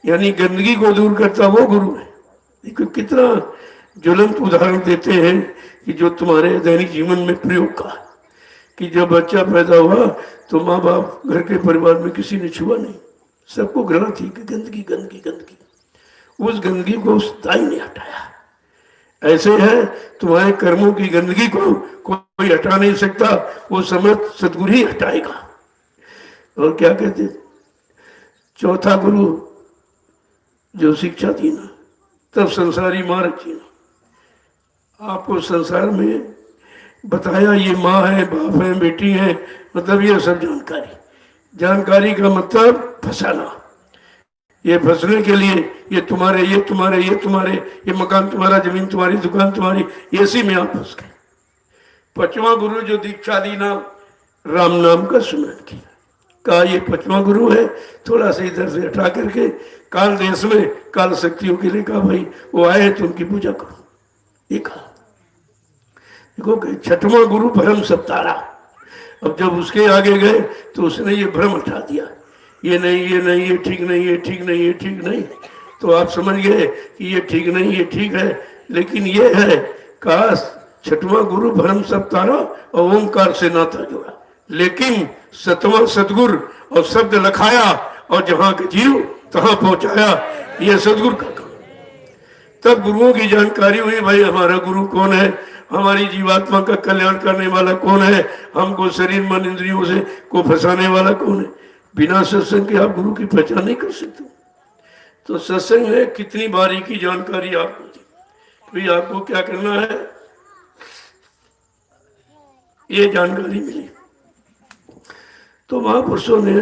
यानी गंदगी को दूर करता वो गुरु है। देखो कितना ज्वलंत उदाहरण देते हैं कि जो तुम्हारे दैनिक जीवन में प्रयोग का, कि जब बच्चा पैदा हुआ तो माँ बाप घर के परिवार में किसी ने छुआ नहीं, सबको घृणा थी कि गंदगी गंदगी गंदगी। उस गंदगी को उस दाई ने हटाया। ऐसे है तुम्हारे कर्मों की गंदगी को कोई हटा नहीं सकता, वो समय सदगुरु ही हटाएगा। और क्या कहते, चौथा गुरु जो शिक्षा दी ना, तब संसारी माँ रखी ना, आपको संसार में बताया ये माँ है, बाप है, बेटी है, मतलब ये सब जानकारी। जानकारी का मतलब फंसाना। ये फंसने के लिए ये तुम्हारे, ये तुम्हारे, ये तुम्हारे, ये मकान तुम्हारा, जमीन तुम्हारी, दुकान तुम्हारी, इसी में आप फंस गए। पांचवा गुरु जो दीक्षा दी ना, राम नाम का सुमरन किया, कहा ये पांचवा गुरु है, थोड़ा सा इधर से हटा करके काल देश में काल शक्तियों के लिए कहा भाई वो आए तो उनकी पूजा करो, ये कहा। देखो छठवां गुरु भ्रम सप्तारा। अब जब उसके आगे गए तो उसने ये भ्रम हटा दिया, ये नहीं, ये नहीं, ये ठीक नहीं, ये ठीक नहीं, ये ठीक नहीं। तो आप समझ गए कि ये ठीक नहीं, ये ठीक है, लेकिन ये है काश छठवां गुरु भ्रम सप्तारा और ओंकार से नाता जोड़ा, लेकिन सतवां सतगुरु और शब्द लखाया और जहां के जीव तहां पहुंचाया, ये सतगुरु का काम। तब गुरुओं की जानकारी हुई, भाई हमारा गुरु कौन है, हमारी जीवात्मा का कल्याण करने वाला कौन है, हमको शरीर मन इंद्रियों से को फंसाने वाला कौन है। बिना सत्संग के आप गुरु की पहचान नहीं कर सकते। तो सत्संग में कितनी बारीकी जानकारी आपको दी, भाई आपको क्या करना है, ये जानकारी मिली। तो महापुरुषों ने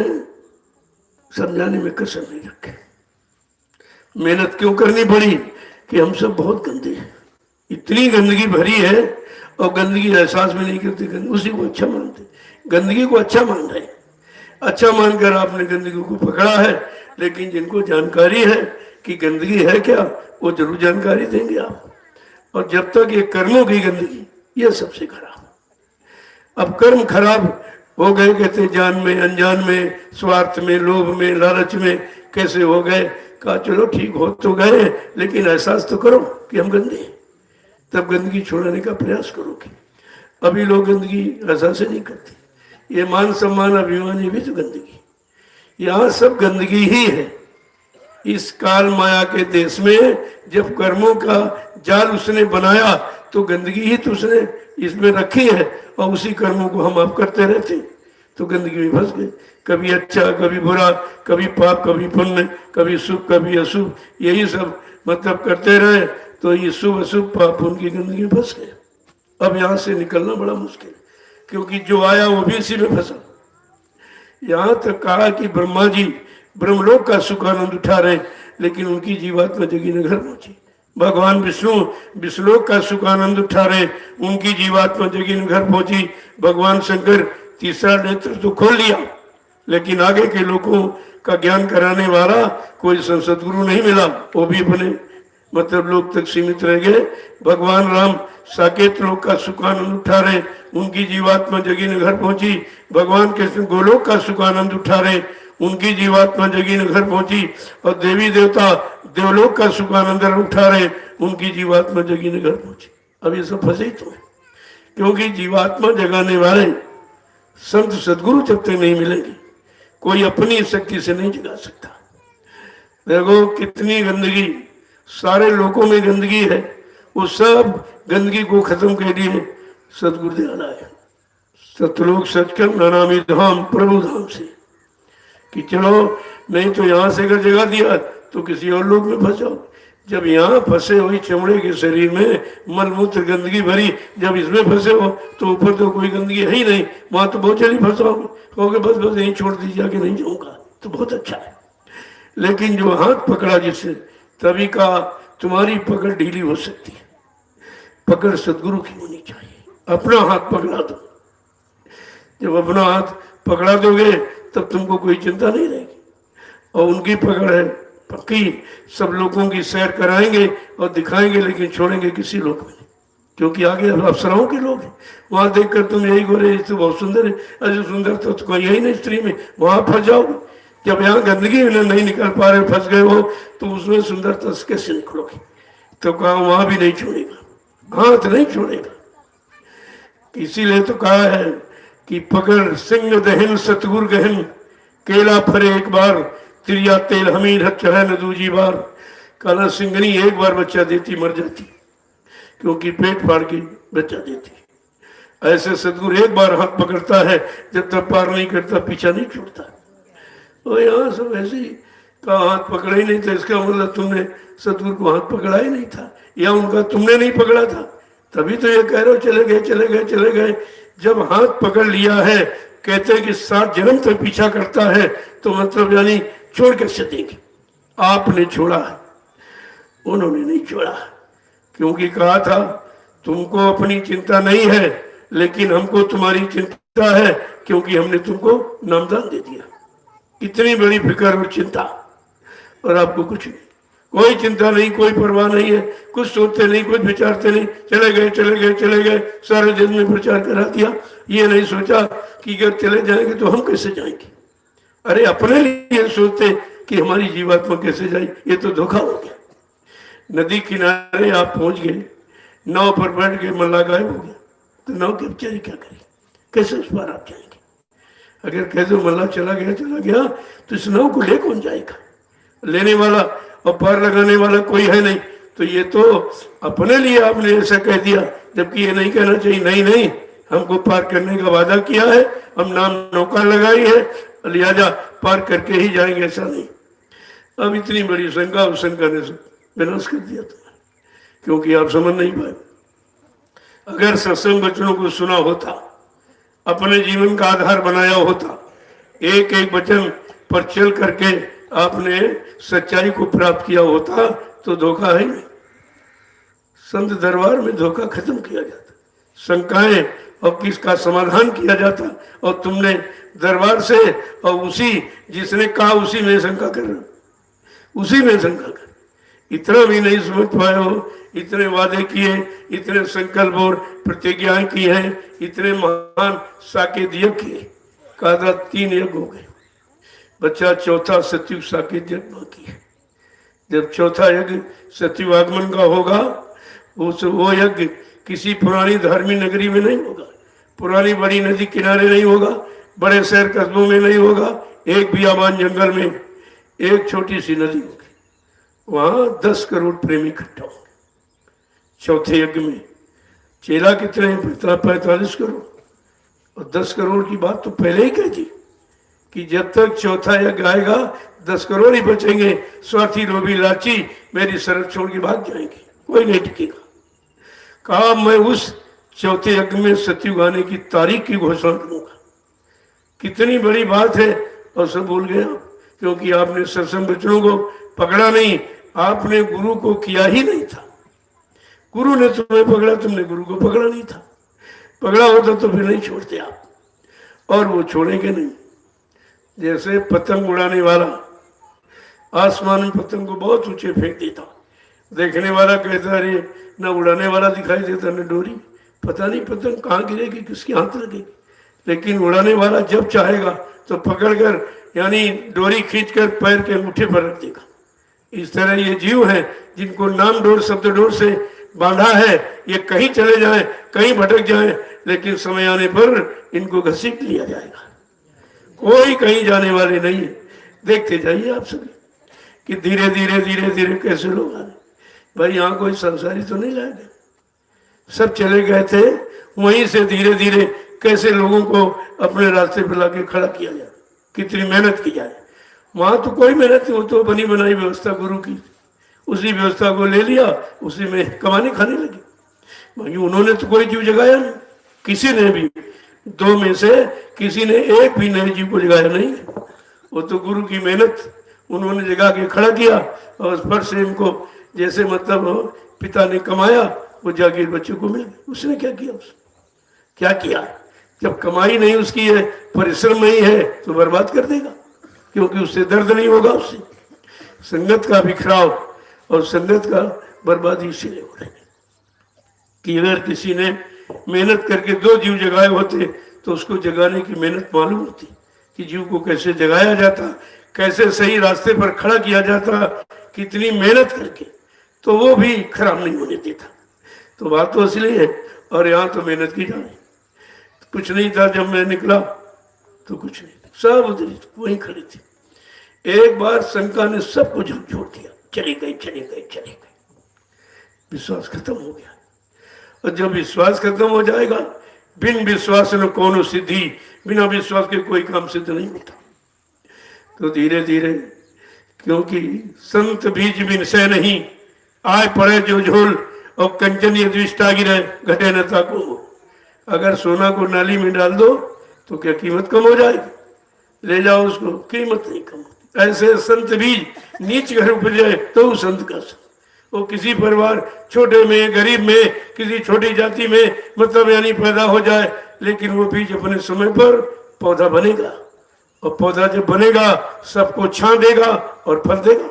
समझाने में कसर नहीं रखे। मेहनत क्यों करनी पड़ी कि हम सब बहुत गंदे हैं, इतनी गंदगी भरी है और गंदगी एहसास भी नहीं करते, उसी को अच्छा मानते, गंदगी को अच्छा मान रहे। अच्छा मानकर आपने गंदगी को पकड़ा है, लेकिन जिनको जानकारी है कि गंदगी है क्या, वो जरूर जानकारी देंगे आप। और जब तक ये कर्मों की गंदगी, ये सबसे खराब। अब कर्म खराब हो गए, कहते जान में, अनजान में, स्वार्थ में, लोभ में, लालच में कैसे हो गए। कहा चलो ठीक हो तो गए, लेकिन एहसास तो करो कि हम गंदे हैं, तब गंदगी छोड़ाने का प्रयास करोगे। अभी लोग गंदगी एहसास से नहीं करते। ये मान सम्मान अभिमान, ये भी तो गंदगी, यहाँ सब गंदगी ही है। इस काल माया के देश में जब कर्मों का जाल उसने बनाया तो गंदगी ही तो उसने इसमें रखी है, और उसी कर्मों को हम अब करते रहते, तो गंदगी में फंस गए। कभी अच्छा, कभी बुरा, कभी पाप, कभी पुण्य, कभी शुभ, कभी अशुभ, यही सब मतलब करते रहे, तो ये शुभ अशुभ पाप पुण्य की गंदगी में फंस गए। अब यहाँ से निकलना बड़ा मुश्किल है, क्योंकि जो आया वो भी इसी में फंसा। यहाँ तक कहा कि ब्रह्मा जी ब्रह्मलोक का सुख आनंद उठा रहे, लेकिन उनकी जीवात्मा जगी न घर पहुंची। भगवान विष्णु विष्णुलोक का सुख आनंद उठा रहे, उनकी जीवात्मा जगी न घर पहुंची। भगवान शंकर तीसरा नेत्र तो खोल लिया, लेकिन आगे के लोगों का ज्ञान कराने वाला कोई सदगुरु नहीं मिला, वो भी अपने मतलब लोक तक सीमित रह गए। भगवान राम साकेत लोक का सुखानंद उठा रहे, उनकी जीवात्मा जगी न घर पहुंची। भगवान कृष्ण गोलोक का सुखानंद उठा रहे, उनकी जीवात्मा जगी न घर पहुंची। और देवी देवता देवलोक का सुखानंद उठा रहे, उनकी जीवात्मा जगी न घर पहुंची। अब ये सब फंसे तो है, क्योंकि जीवात्मा जगाने वाले संत सदगुरु जब तक नहीं मिलेंगे, कोई अपनी शक्ति से नहीं जगा सकता। देखो कितनी गंदगी सारे लोगों में गंदगी है, वो सब गंदगी को खत्म के लिए सदगुरुदेव आए। सतलोक सचखंड नामी धाम प्रभु धाम से कि चलो नहीं तो यहाँ से अगर जगह दिया तो किसी और लोग में फंसो। जब यहाँ फंसे हुई चमड़े के शरीर में मलमूत्र गंदगी भरी, जब इसमें फंसे हो तो ऊपर तो कोई गंदगी है ही नहीं, वहां तो बहुत जल्दी फंसाओगे, कहोगे बस बस यहीं छोड़ दीजिए आगे नहीं जाऊंगा, तो बहुत अच्छा है। लेकिन जो हाथ पकड़ा जिससे, तभी कहा तुम्हारी पकड़ ढीली हो सकती है, पकड़ सदगुरु की होनी चाहिए। अपना हाथ पकड़ा दो, जब अपना हाथ पकड़ा दोगे तब तुमको कोई चिंता नहीं रहेगी। और उनकी पकड़ है पक्की, सब लोगों की सैर कराएंगे और दिखाएंगे, लेकिन छोड़ेंगे किसी लोग में नहीं, क्योंकि आगे अप्सराओं के लोग हैं। वहां देखकर तुम यही बोले तो बहुत सुंदर है, अरे सुंदर तो कोई यही नहीं स्त्री में, वहां फंस जाओगे। जब यहाँ गंदगी में नहीं निकल पा रहे, फंस गए हो, तो उसमें सुंदरता से कैसे निकलोगे? तो कहा वहां भी नहीं छोड़ेगा, हाथ नहीं छोड़ेगा। इसीलिए तो कहा है कि पकड़ सिंह दहन सतगुर गहन, केला फरे एक बार तिरिया तेल हमीर चढ़े न दूजी बार। काला सिंगनी एक बार बच्चा देती मर जाती, क्योंकि पेट फाड़ के बच्चा देती। ऐसे सतगुरु एक बार हाथ पकड़ता है, जब तक पार नहीं करता पीछा नहीं छोड़ता। तो यहाँ सब ऐसे ही का हाथ पकड़ा ही नहीं था, इसका मतलब तुमने सतगुरु को हाथ पकड़ा ही नहीं था, या उनका तुमने नहीं पकड़ा था, तभी तो ये कह रहे हो चले गए चले गए चले गए। जब हाथ पकड़ लिया है, कहते हैं कि 7 जन्म तक पीछा करता है, तो मतलब यानी छोड़ कैसे देंगे? आपने छोड़ा है, उन्होंने नहीं छोड़ा, क्योंकि कहा था तुमको अपनी चिंता नहीं है, लेकिन हमको तुम्हारी चिंता है, क्योंकि हमने तुमको नामदान दे दिया। इतनी बड़ी फिक्र और चिंता, और आपको कुछ नहीं, कोई चिंता नहीं, कोई परवाह नहीं है, कुछ सोचते नहीं, कुछ विचारते नहीं, चले गए चले गए चले गए, सारे जन में प्रचार करा दिया। ये नहीं सोचा कि अगर चले जाएंगे तो हम कैसे जाएंगे। अरे अपने लिए सोचते कि हमारी जीवात्मा कैसे जाए, ये तो धोखा हो गया। नदी किनारे आप पहुंच गए, नाव पर बैठ गए, मल्ला गायब हो गया, तो नाव की बेचारी क्या करेगी, कैसे उस पार आप जाएंगे? अगर कह दो मल्ला चला गया तो इस नाव को ले कौन जाएगा? लेने वाला और पार लगाने वाला कोई है नहीं। तो ये तो अपने लिए आपने ऐसा कह दिया, जबकि ये नहीं कहना चाहिए। नहीं नहीं, हमको पार करने का वादा किया है, हम नाम नौका लगाई है, लिहाजा पार करके ही जाएंगे, ऐसा नहीं। अब इतनी बड़ी शंका उस शंका ने विनाश कर दिया था, क्योंकि आप समझ नहीं पाए। अगर सत्संग वचनों को सुना होता, अपने जीवन का आधार बनाया होता, एक एक वचन पर चल करके आपने सच्चाई को प्राप्त किया होता, तो धोखा है नहीं। संत दरबार में धोखा खत्म किया जाता, शंकाएं और किसका समाधान किया जाता, और तुमने दरबार से और उसी जिसने कहा उसी में शंका कर रहे हो, उसी में शंका कर। इतना भी नहीं समझ पाए हो, इतने वादे किए, इतने संकल्प और प्रतिज्ञाएं की हैं, इतने महान साकेत यज्ञ किए, कहा 3 यज्ञ हो गए, बच्चा चौथा सतयुग साकेत यज्ञ बाकी है। जब चौथा यज्ञ सतयुग आगमन का होगा, वो यज्ञ किसी पुरानी धार्मिक नगरी में नहीं होगा, पुरानी बड़ी नदी किनारे नहीं होगा, बड़े शहर कस्बों में नहीं होगा, एक बियाबान जंगल में एक छोटी सी नदी होगी, वहां 10 करोड़ प्रेमी इकट्ठा होंगे। चौथे यज्ञ में चेला कितने हैं? 45 करोड़। और 10 करोड़ की बात तो पहले ही कही थी कि जब तक चौथा यज्ञ आएगा 10 करोड़ ही बचेंगे, स्वार्थी लोभी लाची मेरी शरत छोड़ के भाग जाएंगे, कोई नहीं टिकेगा। कहा मैं उस चौथे यज्ञ में सतयुग आने की तारीख की घोषणा करूंगा। कितनी बड़ी बात है, और सब भूल गए आप, क्योंकि आपने सत्संग वचनों को पकड़ा नहीं, आपने गुरु को किया ही नहीं था। गुरु ने तुम्हें पकड़ा, तुमने गुरु को पकड़ा नहीं था। पकड़ा होता तो फिर नहीं छोड़ते आप, और वो छोड़ेंगे नहीं। जैसे पतंग उड़ाने वाला आसमान में पतंग को बहुत ऊंचे फेंक देता, देखने वाला कहता अरे न उड़ाने वाला दिखाई देता न डोरी, पता नहीं पतंग कहाँ गिरेगी, किसके हाथ लगेगी। लेकिन उड़ाने वाला जब चाहेगा तो पकड़कर यानी डोरी खींचकर पैर के अंगूठे पर रख देगा। इस तरह ये जीव हैं जिनको नाम डोर शब्द डोर से बांधा है, ये कहीं चले जाएं, कहीं भटक जाएं, लेकिन समय आने पर इनको घसीट लिया जाएगा। कोई कहीं जाने वाले नहीं है। देखते जाइए आप सभी कि धीरे धीरे धीरे धीरे कैसे लोग आ रहे। भाई यहाँ कोई संसारी तो नहीं लाए गए, सब चले गए थे, वहीं से धीरे धीरे कैसे लोगों को अपने रास्ते पर लाके खड़ा किया जाए, कितनी मेहनत की जाए। वहां तो कोई मेहनत नहीं, वो तो बनी बनाई व्यवस्था गुरु की, उसी व्यवस्था को ले लिया, उसी में कमाने खाने लगे। बाकी उन्होंने तो कोई जीव जगाया नहीं, किसी ने भी, दो में से किसी ने एक भी नए जीव को जगाया नहीं। वो तो गुरु की मेहनत उन्होंने जगा के खड़ा किया, और उस पर से इनको जैसे मतलब पिता ने कमाया वो जागीर बच्चे को मिल गई। उसने क्या किया? क्या किया? जब कमाई नहीं उसकी है, परिश्रम नहीं है, तो बर्बाद कर देगा, क्योंकि उससे दर्द नहीं होगा। उससे संगत का बिखराव और संगत का बर्बादी इसीलिए हो रही है कि अगर किसी ने मेहनत करके दो जीव जगाए होते तो उसको जगाने की मेहनत मालूम होती कि जीव को कैसे जगाया जाता, कैसे सही रास्ते पर खड़ा किया जाता, कितनी मेहनत करके, तो वो भी खराब नहीं होने देता। तो बात तो असली है, और यहाँ तो मेहनत की जा रही। कुछ नहीं था जब मैं निकला, तो कुछ नहीं, सब उधर वहीं खड़ी थी। एक बार शंका ने सबको झकझोर दिया, चली गई चली गई चली गई, विश्वास खत्म हो गया। और जब विश्वास खत्म हो जाएगा, बिन विश्वास न कोनो सिद्धि, बिना विश्वास के कोई काम सिद्ध नहीं होता। तो धीरे धीरे, क्योंकि संत बीज बिन सह नहीं, आए पड़े जो झोल, और कंचन ये दृष्टा गिरे घटे न ताको। अगर सोना को नाली में डाल दो तो क्या कीमत कम हो जाएगी? ले जाओ उसको, कीमत नहीं कम होती। ऐसे संत बीज नीच घर उपजे तो संत का संत। वो किसी परिवार छोटे में, गरीब में, किसी छोटी जाति में मतलब यानी पैदा हो जाए, लेकिन वो बीज अपने समय पर पौधा बनेगा, और पौधा जब बनेगा सबको छां देगा और फल देगा,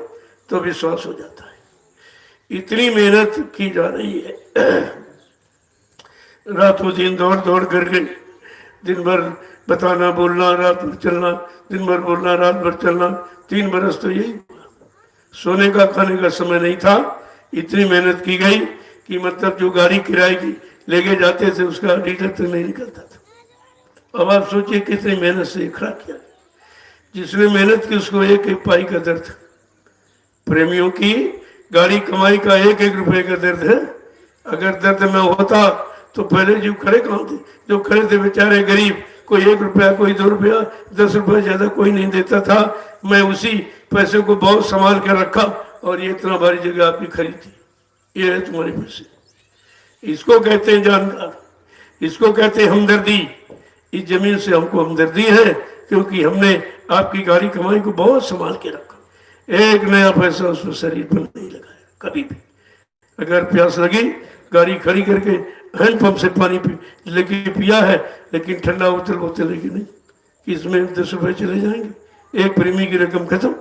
तो विश्वास हो जाता है। इतनी मेहनत की जा रही है, रातों दिन दौड़ दौड़ करके, दिन भर बताना बोलना, रात भर चलना, दिन भर बोलना, रात भर चलना, 3 बरस तो यही हुआ। सोने का खाने का समय नहीं था। इतनी मेहनत की गई कि मतलब जो गाड़ी किराए की लेके जाते थे उसका डीजल तक नहीं निकलता था। अब आप सोचिए कितनी मेहनत से खड़ा किया। जिसने मेहनत की उसको एक एक पाई का दर्द। प्रेमियों की गाड़ी कमाई का एक एक रुपए का दर्द है। अगर दर्द न होता तो पहले जो खड़े कहाँ थे? जो खड़े थे बेचारे गरीब, कोई 1 रुपया, कोई 2 रुपया, 10 रुपया, ज्यादा कोई नहीं देता था। मैं उसी पैसे को बहुत संभाल कर रखा, और ये इतना भारी जगह आपकी खरीदी, ये है तुम्हारे पैसे। इसको कहते हैं जानकार, इसको कहते हैं हमदर्दी। इस जमीन से हमको हमदर्दी है, क्योंकि हमने आपकी गाड़ी कमाई को बहुत संभाल के रखा। एक नया पैसा उसमें शरीर पर नहीं लगाया कभी भी। अगर प्यास लगी, गाड़ी खड़ी करके हैंडपंप से पानी लेके पिया है, लेकिन ठंडा बोतल बोतल लेके नहीं, कि इसमें 10 रुपए चले जाएंगे। एक प्रेमी की रकम खत्म,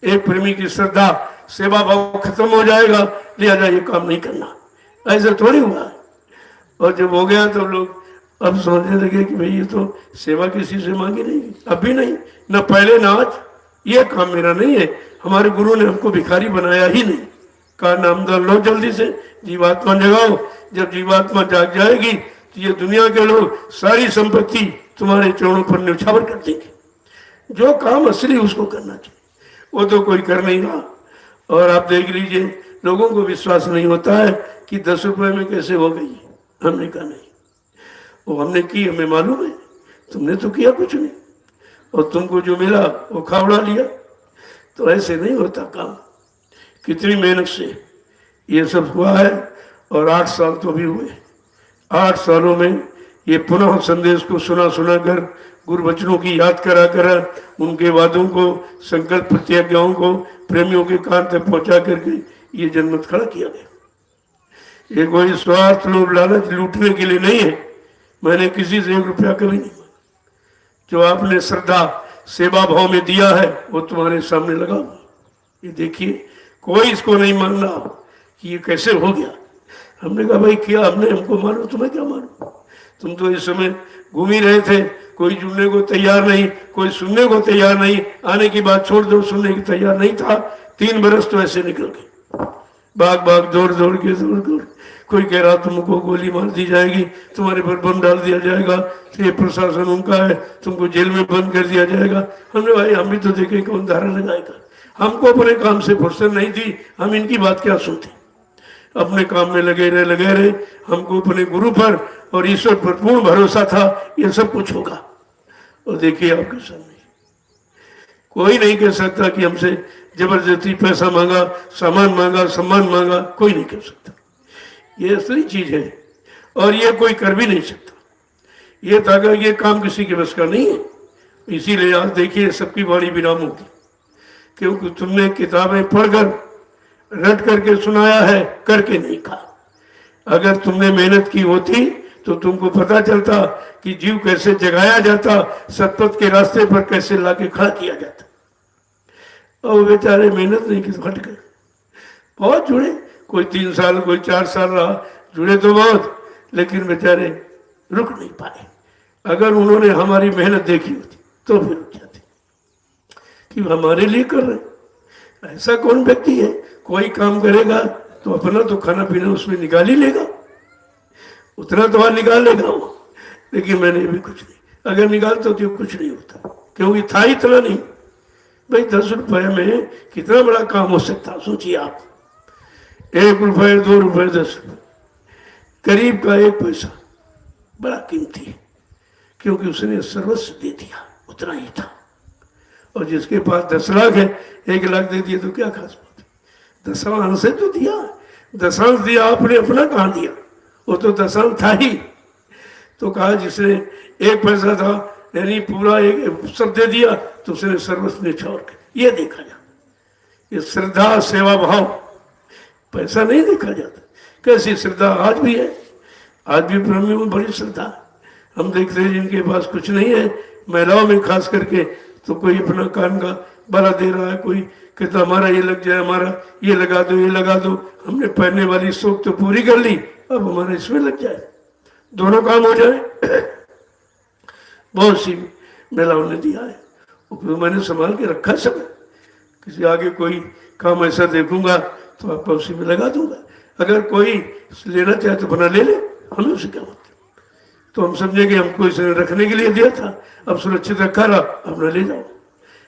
एक प्रेमी की श्रद्धा, सेवा भाव खत्म हो जाएगा, लिहाजा ये काम नहीं करना। ऐसा थोड़ी हुआ। और जब हो गया तो लोग अब समझने लगे कि भाई ये तो सेवा किसी से मांगी नहीं, अभी नहीं, न पहले न आज। ये काम मेरा नहीं है, हमारे गुरु ने हमको भिखारी बनाया ही नहीं। कहा नामदार लो जल्दी से, जीवात्मा जगाओ। जब जीवात्मा जाग जाएगी तो ये दुनिया के लोग सारी संपत्ति तुम्हारे चरणों पर न्यौछावर कर देंगे। जो काम असली उसको करना चाहिए, वो तो कोई कर नहीं रहा। और आप देख लीजिए, लोगों को विश्वास नहीं होता है कि 10 रुपए में कैसे हो गई। हमने कहा नहीं, वो हमने की, हमें मालूम है, तुमने तो किया कुछ नहीं, और तुमको जो मिला वो खावड़ा लिया। तो ऐसे नहीं होता काम। कितनी मेहनत से ये सब हुआ है, और 8 साल तो भी हुए। 8 सालों में ये पुनः संदेश को सुना सुना कर, गुरु वचनों की याद करा कर, उनके वादों को, संकल्प प्रतिज्ञाओं को प्रेमियों के कान तक पहुंचा करके ये जनमत खड़ा किया गया। ये कोई स्वार्थ, लोभ, लालच लूटने के लिए नहीं है। मैंने किसी से 1 रुपया कभी नहीं मांगा। जो आपने श्रद्धा सेवा भाव में दिया है वो तुम्हारे सामने लगा। ये देखिए, कोई इसको नहीं मान रहा कि ये कैसे हो गया। हमने कहा भाई किया हमने, हमको मालूम, तुम्हें क्या मालूम? तुम तो इस समय घूम ही रहे थे, कोई जुड़ने को तैयार नहीं, कोई सुनने को तैयार नहीं। आने की बात छोड़ दो, सुनने की तैयार नहीं था। 3 बरस तो ऐसे निकल गए, भाग भाग दौड़ दौड़ के दौड़ दौड़। कोई कह रहा तुमको गोली मार दी जाएगी, तुम्हारे पर बम डाल दिया जाएगा, तो ये प्रशासन उनका है, तुमको जेल में बंद कर दिया जाएगा। हमने भाई हम भी तो देखें कौन धारा लगाएगा। हमको अपने काम से फुर्सत नहीं थी, हम इनकी बात क्या सुनते। अपने काम में लगे रहे। हमको अपने गुरु पर और ईश्वर पर पूर्ण भरोसा था, ये सब कुछ होगा। और देखिए आपके सामने कोई नहीं कह सकता कि हमसे जबरदस्ती पैसा मांगा, सामान मांगा, सम्मान मांगा, कोई नहीं कह सकता। ये असली चीज है और ये कोई कर भी नहीं सकता। ये ताकत, ये काम किसी के बस का नहीं है। इसीलिए आज देखिए सबकी बाड़ी विराम होगी, क्योंकि तुमने किताबें पढ़कर रट करके सुनाया है, करके नहीं कहा। अगर तुमने मेहनत की होती तो तुमको पता चलता कि जीव कैसे जगाया जाता, सतपथ के रास्ते पर कैसे लाके खड़ा किया जाता। और बेचारे मेहनत नहीं की तो हट गए। बहुत जुड़े, कोई 3 साल, कोई 4 साल रहा, जुड़े तो बहुत, लेकिन बेचारे रुक नहीं पाए। अगर उन्होंने हमारी मेहनत देखी होती तो फिर रुक जाते कि हमारे लिए कर रहे। ऐसा कौन व्यक्ति है, कोई काम करेगा तो अपना तो खाना पीना उसमें निकाल ही लेगा, उतना तो वहां निकाल लेगा वो, लेकिन मैंने भी कुछ नहीं। अगर निकालता तो कुछ नहीं होता, क्योंकि था इतना नहीं। भाई 10 रुपए में कितना बड़ा काम हो सकता, सोचिए आप। 1 रुपए, 2 रुपए, 10 रुपए, करीब का 1 पैसा बड़ा कीमती है, क्योंकि उसने सर्वस्व दे दिया, उतना ही था। और जिसके पास 10 लाख है, 1 लाख दे दिए तो क्या खास बात है। दशांश से तो दिया, दशांश दिया, आपने अपना कहाँ दिया, वो तो दशांश था ही। तो कहा जिसने 1 पैसा था, यानी पूरा एक सब दे दिया, तो उसने सर्वस्व निछावर कर। ये देखा जाता, ये श्रद्धा, सेवा भाव, पैसा नहीं देखा जाता। कैसी श्रद्धा आज भी है, आज भी ब्राह्मणों में बड़ी श्रद्धा। हम देखते हैं जिनके पास कुछ नहीं है, महिलाओं में खास करके, तो कोई अपना कान का बाला दे रहा है, कोई कहता हमारा ये लग जाए, हमारा ये लगा दो, ये लगा दो। हमने पहनने वाली शौक तो पूरी कर ली, अब हमारा इसमें लग जाए, दोनों काम हो जाए। बहुत सी महिलाओं ने दिया है, वो मैंने संभाल के रखा सब। किसी आगे कोई काम ऐसा देखूंगा तो आपको उसी में लगा दूंगा। अगर कोई लेना चाहे तो बना ले ले, हमें उसे क्या मतलब। तो हम समझेंगे हमको इसे रखने के लिए दिया था, अब सुरक्षित रखा रहा, अपना ले जाओ।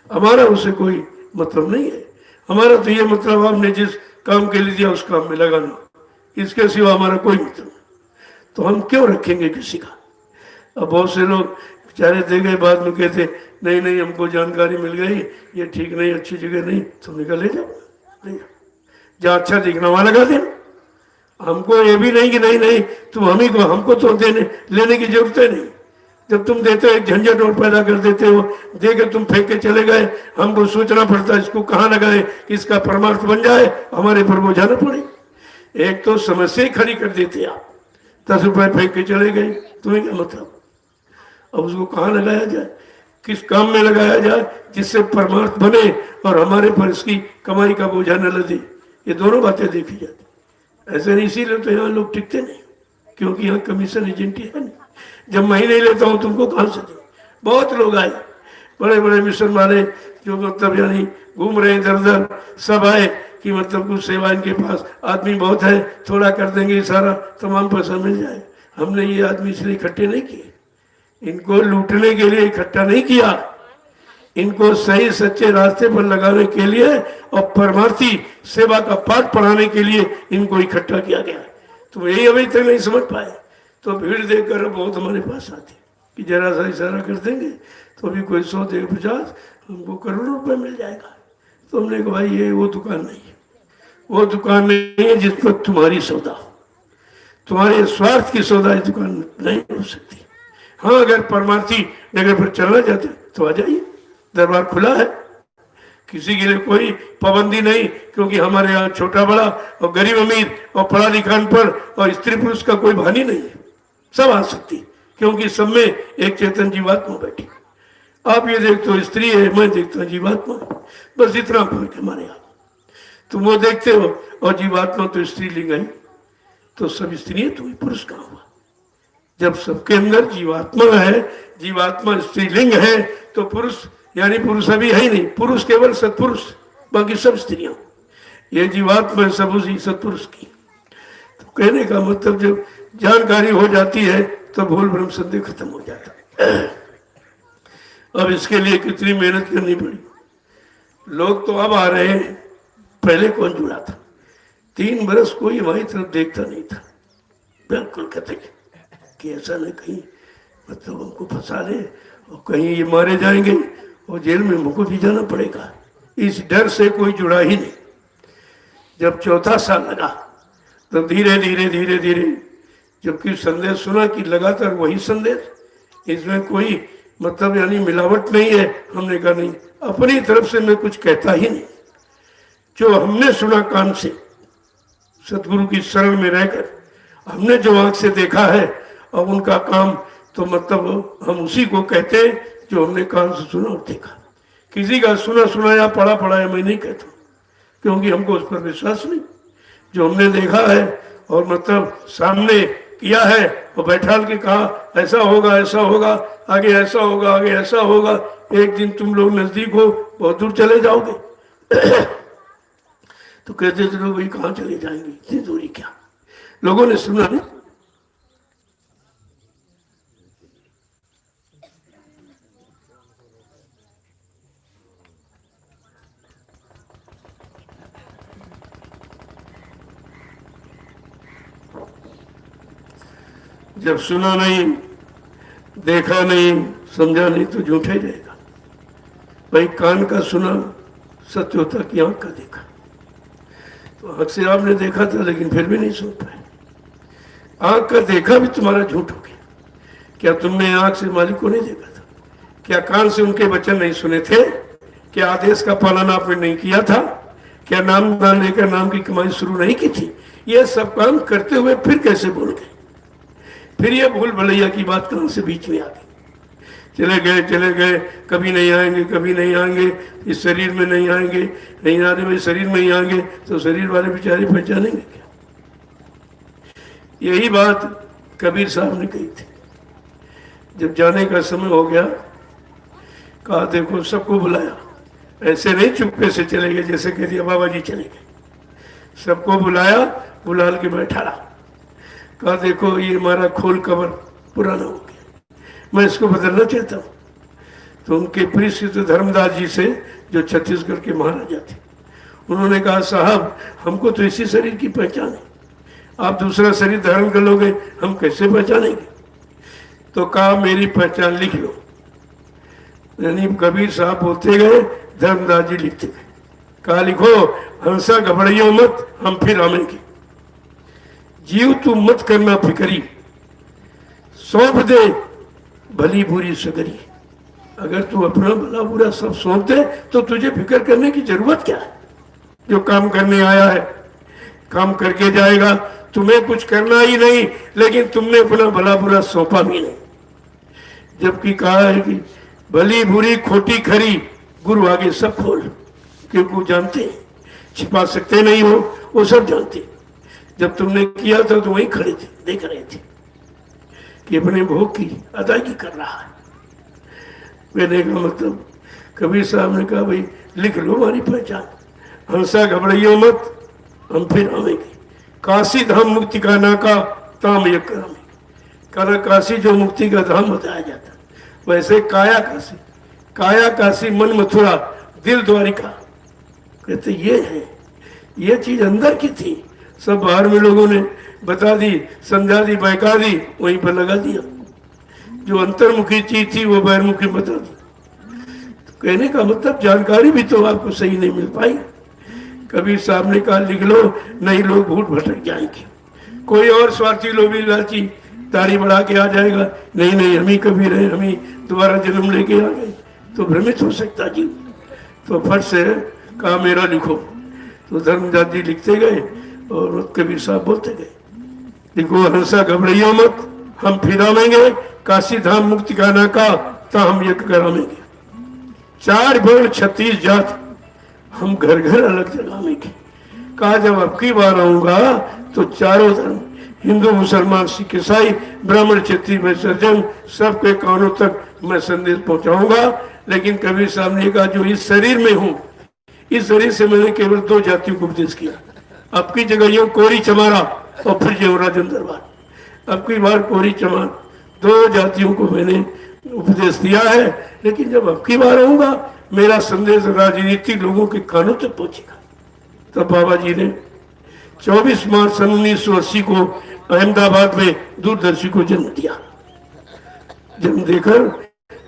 हमारा उसे कोई मतलब नहीं है। हमारा तो ये मतलब आपने जिस काम के लिए दिया उस काम में लगाना, इसके सिवा हमारा कोई मतलब नहीं। तो हम क्यों रखेंगे किसी का। अब बहुत से लोग बेचारे दे गए, बाद में कहते नहीं नहीं हमको जानकारी मिल गई, ये ठीक नहीं, अच्छी जगह नहीं, तुमने कहा ले जाओ, ले जाओ, जहाँ अच्छा दिखना वहाँ लगा देना। हमको ये भी नहीं कि नहीं नहीं तुम हम ही को, हमको तो लेने की जरूरत है नहीं। जब तुम देते हो एक झंझट और पैदा कर देते हो, दे के तुम फेंक के चले गए, हमको सोचना पड़ता है इसको कहाँ लगाए कि इसका परमार्थ बन जाए, हमारे पर बोझा न पड़े। एक तो समस्या खड़ी कर देते आप, 10 रुपए फेंक के चले गए, तुम्हें क्या मतलब। अब उसको कहाँ लगाया जाए, किस काम में लगाया जाए जिससे परमार्थ बने और हमारे पर इसकी कमाई का बोझा न लदे। ये दोनों बातें देखी जाती। ऐसे नहीं, इसीलिए तो यहाँ लोग टिकते नहीं, क्योंकि यहाँ कमीशन एजेंटी है नहीं। जब मैं ही नहीं लेता हूँ तुमको कहाँ से दूँ। बहुत लोग आए, बड़े बड़े मिशन वाले जो मतलब यानी घूम रहे इधर उधर, सब आए कि मतलब कुछ सेवा इनके पास, आदमी बहुत है, थोड़ा कर देंगे, सारा तमाम पैसा मिल जाए। हमने ये आदमी इसलिए इकट्ठे नहीं किए, इनको लूटने के लिए इकट्ठा नहीं किया, इनको सही सच्चे रास्ते पर लगाने के लिए और परमार्थी सेवा का पाठ पढ़ाने के लिए इनको इकट्ठा किया गया। तो यही अभी तक नहीं समझ पाए। तो भीड़ देखकर बहुत हमारे पास आती कि जरा सा इशारा कर देंगे तो अभी कोई 100 देगा 50, हमको करोड़ों रुपए मिल जाएगा। तो हमने कहा भाई ये वो दुकान नहीं है, वो दुकान नहीं है जिस पर तुम्हारी सौदा, तुम्हारे स्वार्थ की सौदा इस दुकान नहीं हो सकती। हाँ अगर परमार्थी जगह पर चलना चाहते तो आ जाइए, दरबार खुला है, किसी के लिए कोई पाबंदी नहीं, क्योंकि हमारे यहाँ छोटा बड़ा और गरीब अमीर और पढ़ा लिखा अनपढ़ और स्त्री पुरुष का कोई भानी नहीं है, सब आ सकती, क्योंकि सब में एक चेतन जीवात्मा बैठी। आप ये देखते हो स्त्री है, मैं देखता हूँ जीवात्मा, बस इतना फर्क है हमारे यहाँ। तुम वो देखते हो और जीवात्मा तो स्त्री लिंग आई, तो सब स्त्री है, तुम्हें पुरुष कहाँ हुआ। जब सबके अंदर जीवात्मा है, जीवात्मा स्त्रीलिंग है, तो पुरुष यानी पुरुष अभी है ही नहीं, पुरुष केवल सत्पुरुष, बाकी सब स्त्रियां। ये जीवात्मा सब उसी सत्पुरुष की। तो कहने का मतलब जब जानकारी हो जाती है तो भूल भ्रम संदेह खत्म हो जाता है। अब इसके लिए कितनी मेहनत करनी पड़ी। लोग तो अब आ रहे हैं, पहले कौन जुड़ा था। 3 बरस कोई हमारी तरफ देखता नहीं था, बिल्कुल कहते कि ऐसा न कहीं मतलब हमको फंसा ले और कहीं ये मारे जाएंगे वो जेल में मुझको भी जाना पड़ेगा, इस डर से कोई जुड़ा ही नहीं। जब चौथा साल लगा तब धीरे धीरे धीरे धीरे जबकि संदेश सुना कि लगातार वही संदेश, इसमें कोई मतलब यानी मिलावट नहीं है। हमने कहा नहीं, अपनी तरफ से मैं कुछ कहता ही नहीं, जो हमने सुना कान से सतगुरु की शरण में रहकर, हमने जो आंख से देखा है और उनका काम, तो मतलब हम उसी को कहते हैं जो हमने कान से सुना और देखा। किसी का सुना सुनाया पढ़ा पढ़ाया मैं नहीं कहता, क्योंकि हमको उस पर विश्वास नहीं। जो हमने देखा है और मतलब सामने किया है और बैठाल के कहा ऐसा होगा ऐसा होगा, आगे ऐसा होगा आगे ऐसा होगा, एक दिन तुम लोग नजदीक हो बहुत दूर चले जाओगे। तो कहते थे लोग भाई कहाँ चले जाएंगे, इतनी दूरी क्या। लोगों ने सुना नहीं। जब सुना नहीं, देखा नहीं, समझा नहीं तो झूठा ही रहेगा। भाई कान का सुना सत्य होता कि आंख का देखा। तो आंख से आपने देखा था लेकिन फिर भी नहीं सुन पाए, आंख का देखा भी तुम्हारा झूठ हो गया। क्या तुमने आंख से मालिक को नहीं देखा था? क्या कान से उनके वचन नहीं सुने थे? क्या आदेश का पालन आपने नहीं किया था? क्या नाम दान लेकर नाम की कमाई शुरू नहीं की थी? ये सब काम करते हुए फिर कैसे बोल गए? फिर ये भूल भलैया की बात कहां से बीच में आ गई? चले गए, कभी नहीं आएंगे, कभी नहीं आएंगे, इस शरीर में नहीं आएंगे, नहीं आने में शरीर में ही आएंगे, तो शरीर वाले बेचारे पहचानेंगे क्या? यही बात कबीर साहब ने कही थी। जब जाने का समय हो गया, कहा देखो सबको बुलाया, ऐसे नहीं चुपके से चले गए जैसे कह दिया बाबा जी चले गए। सबको बुलाया, बुला के बैठाला, कहा देखो ये हमारा खोल कवर पुराना हो गया, मैं इसको बदलना चाहता हूँ। तो उनके परिचित धर्मदास जी से, जो छत्तीसगढ़ के महाराजा थे, उन्होंने कहा साहब हमको तो इसी शरीर की पहचान है, आप दूसरा शरीर धारण कर लोगे, हम कैसे पहचानेंगे? तो कहा मेरी पहचान लिख लो। यानी कबीर साहब बोलते गए, धर्मदास जी लिखते गए। कहा लिखो, हंसा घबराइयो मत, हम फिर आवेंगे। जीव तू मत करना फिकरी, सौंप दे भली बुरी सगरी। अगर तू अपना भला बुरा सब सौंप दे तो तुझे फिक्र करने की जरूरत क्या है? जो काम करने आया है काम करके जाएगा, तुम्हें कुछ करना ही नहीं, लेकिन तुमने अपना भला बुरा सौंपा भी नहीं। जबकि कहा है कि भली बुरी खोटी खरी गुरु आगे सब खोल, क्योंकि वो जानते हैं, छिपा सकते नहीं हो, वो सब जानते। जब तुमने किया था तो वहीं खड़े थे, देख रहे थे कि अपने भोग की अदायगी कर रहा है। कहने का मतलब कबीर साहब ने कहा भाई लिख लो हमारी पहचान, हंसा घबराइयो मत, हम फिर आवेंगे। काशी धाम मुक्ति का नाका ताम यक करामेंगे। कहा काशी जो मुक्ति का धाम बताया जाता, वैसे काया काशी मन मथुरा दिल द्वारिका। कहते ये है, ये चीज अंदर की थी, सब बाहर में लोगों ने बता दी, समझा दी, बहका दी, वहीं पर लगा दिया। जो अंतर्मुखी चीज थी वो बहिर्मुखी बता दी। तो कहने का मतलब जानकारी भी तो आपको सही नहीं मिल पाई। कबीर साहब ने कहा लिख लो, नहीं लोग भूल भटक जाएंगे। कोई और स्वार्थी लोभी लालची दाढ़ी बढ़ा के आ जाएगा, नहीं नहीं हम ही कबीर हैं, हम ही दोबारा जन्म लेके आ गए, तो भ्रमित हो सकता जी। तो फट से कहा मेरा लिखो। तो धर्मदास जी लिखते गए और कबीर साहब बोलते गए, लिखो हंसा घबराइयो मत, हम फिर आवेंगे। काशी धाम मुक्ति का नाका ता हम यज्ञ करावेंगे। 4 वर्ण 36 जात हम घर घर अलग जगावेंगे। कहा जब अब की बार आऊंगा तो चारों धर्म, हिंदू मुसलमान सिख ईसाई ब्राह्मण क्षत्रिय वैश्य जैन, सबके कानों तक मैं संदेश पहुंचाऊंगा। लेकिन कबीर साहब ने कहा जो इस शरीर में हूं, इस शरीर से मैंने केवल 2 जातियों को उपदेश किया। अब की जगह यूं कोरी चमारा और फिर जेवराजन दरबार। अब की बार कोरी चमार 2 जातियों को मैंने उपदेश दिया है, लेकिन जब अब की बार आऊंगा मेरा संदेश राजनीतिक लोगों के कानों तक पहुंचेगा। तब बाबा जी ने 24 मार्च सन 1980 को अहमदाबाद में दूरदर्शी को जन्म दिया। जन्म देकर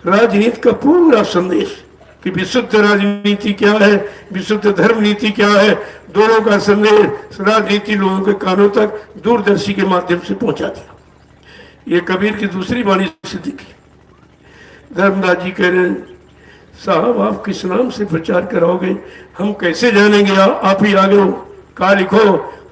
राजनीति का पूरा संदेश कि विशुद्ध राजनीति क्या है, विशुद्ध धर्म नीति क्या है, दोनों का संदेश राजनीति लोगों के कानों तक दूरदर्शी के माध्यम से पहुंचा दिया। ये कबीर की दूसरी वाणी से दिखी। धर्मदास जी कह रहे हैं, साहब आप किस नाम से प्रचार कराओगे, हम कैसे जानेंगे, आप ही आगे हो। कहा लिखो,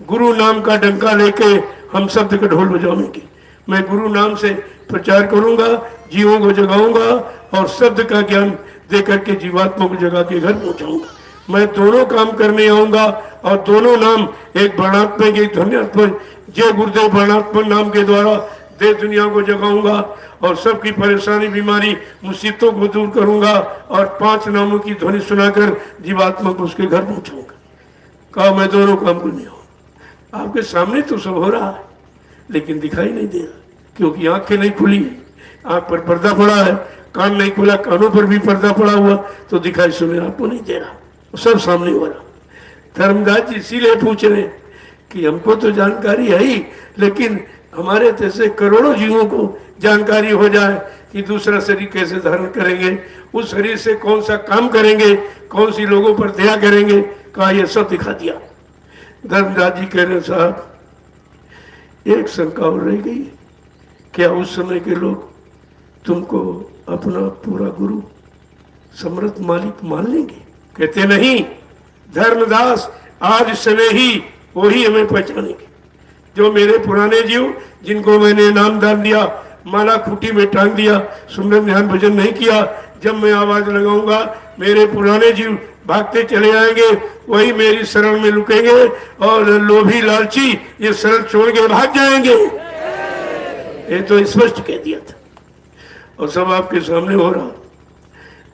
गुरु नाम का डंका लेके हम शब्द का ढोल बजाएंगे। मैं गुरु नाम से प्रचार करूंगा, जीवों को जगाऊंगा और शब्द का ज्ञान दे करके जीवात्मा को जगा के घर पहुंचाऊंगा। मैं दोनों काम करने आऊंगा और दोनों नाम, एक वर्णात्मक एक ध्वन्यात्मक, जय गुरुदेव वर्णात्मक नाम के द्वारा देश दुनिया को जगाऊंगा और सबकी परेशानी बीमारी मुसीबतों को दूर करूंगा और 5 नामों की ध्वनि सुनाकर जीवात्मा को उसके घर पहुंचाऊंगा। कहा मैं दोनों काम करने आऊंगा। आपके सामने तो सब हो रहा है लेकिन दिखाई नहीं दे रहा, क्योंकि आंखें नहीं खुली है, आंख पर पर्दा पड़ा है, कान नहीं खुला, कानों पर भी पर्दा पड़ा हुआ, तो दिखाई सुने आपको नहीं दे रहा, सब सामने हो रहा। धर्मदास जी इसीलिए पूछ रहे कि हमको तो जानकारी है ही, लेकिन हमारे जैसे करोड़ों जीवों को जानकारी हो जाए कि दूसरा शरीर कैसे धारण करेंगे, उस शरीर से कौन सा काम करेंगे, कौन सी लोगों पर दया करेंगे। कहा यह सब दिखा दिया। धर्मदास जी कह रहे साहब एक शंका और रह गई, क्या उस समय के लोग तुमको अपना पूरा गुरु समर्थ मालिक मान लेंगे? कहते नहीं धर्मदास, आज समय ही वही हमें पहचानेंगे। जो मेरे पुराने जीव जिनको मैंने नाम दान दिया, माला खूटी में टांग दिया, सुमरन ध्यान भजन नहीं किया, जब मैं आवाज लगाऊंगा मेरे पुराने जीव भागते चले आएंगे, वही मेरी शरण में लुकेंगे और लोभी लालची ये शरण छोड़ के भाग जाएंगे। ये तो स्पष्ट कह दिया था और सब आपके सामने हो रहा,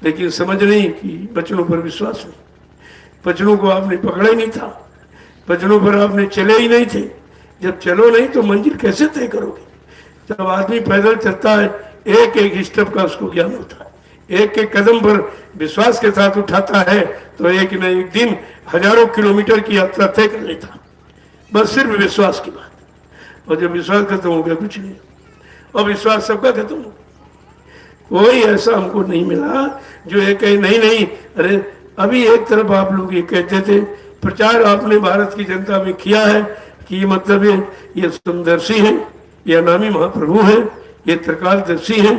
लेकिन समझ नहीं कि वचनों पर विश्वास नहीं। वचनों को आपने पकड़ा ही नहीं था, वचनों पर आपने चले ही नहीं थे। जब चलो नहीं तो मंजिल कैसे तय करोगे? जब आदमी पैदल चलता है एक एक स्टेप का उसको ज्ञान होता है, एक एक कदम पर विश्वास के साथ उठाता है तो एक न एक दिन हजारों किलोमीटर की यात्रा तय कर लेता, बस सिर्फ विश्वास की बात। और जब विश्वास खत्म हो गया कुछ नहीं, और विश्वास सबका खत्म हो गया। कोई ऐसा हमको नहीं मिला जो ये कहे नहीं नहीं। अरे अभी एक तरफ आप लोग ये कहते थे, प्रचार आपने भारत की जनता में किया है कि मतलब ये समदर्शी है, ये अनामी महाप्रभु है, ये त्रिकालदर्शी है,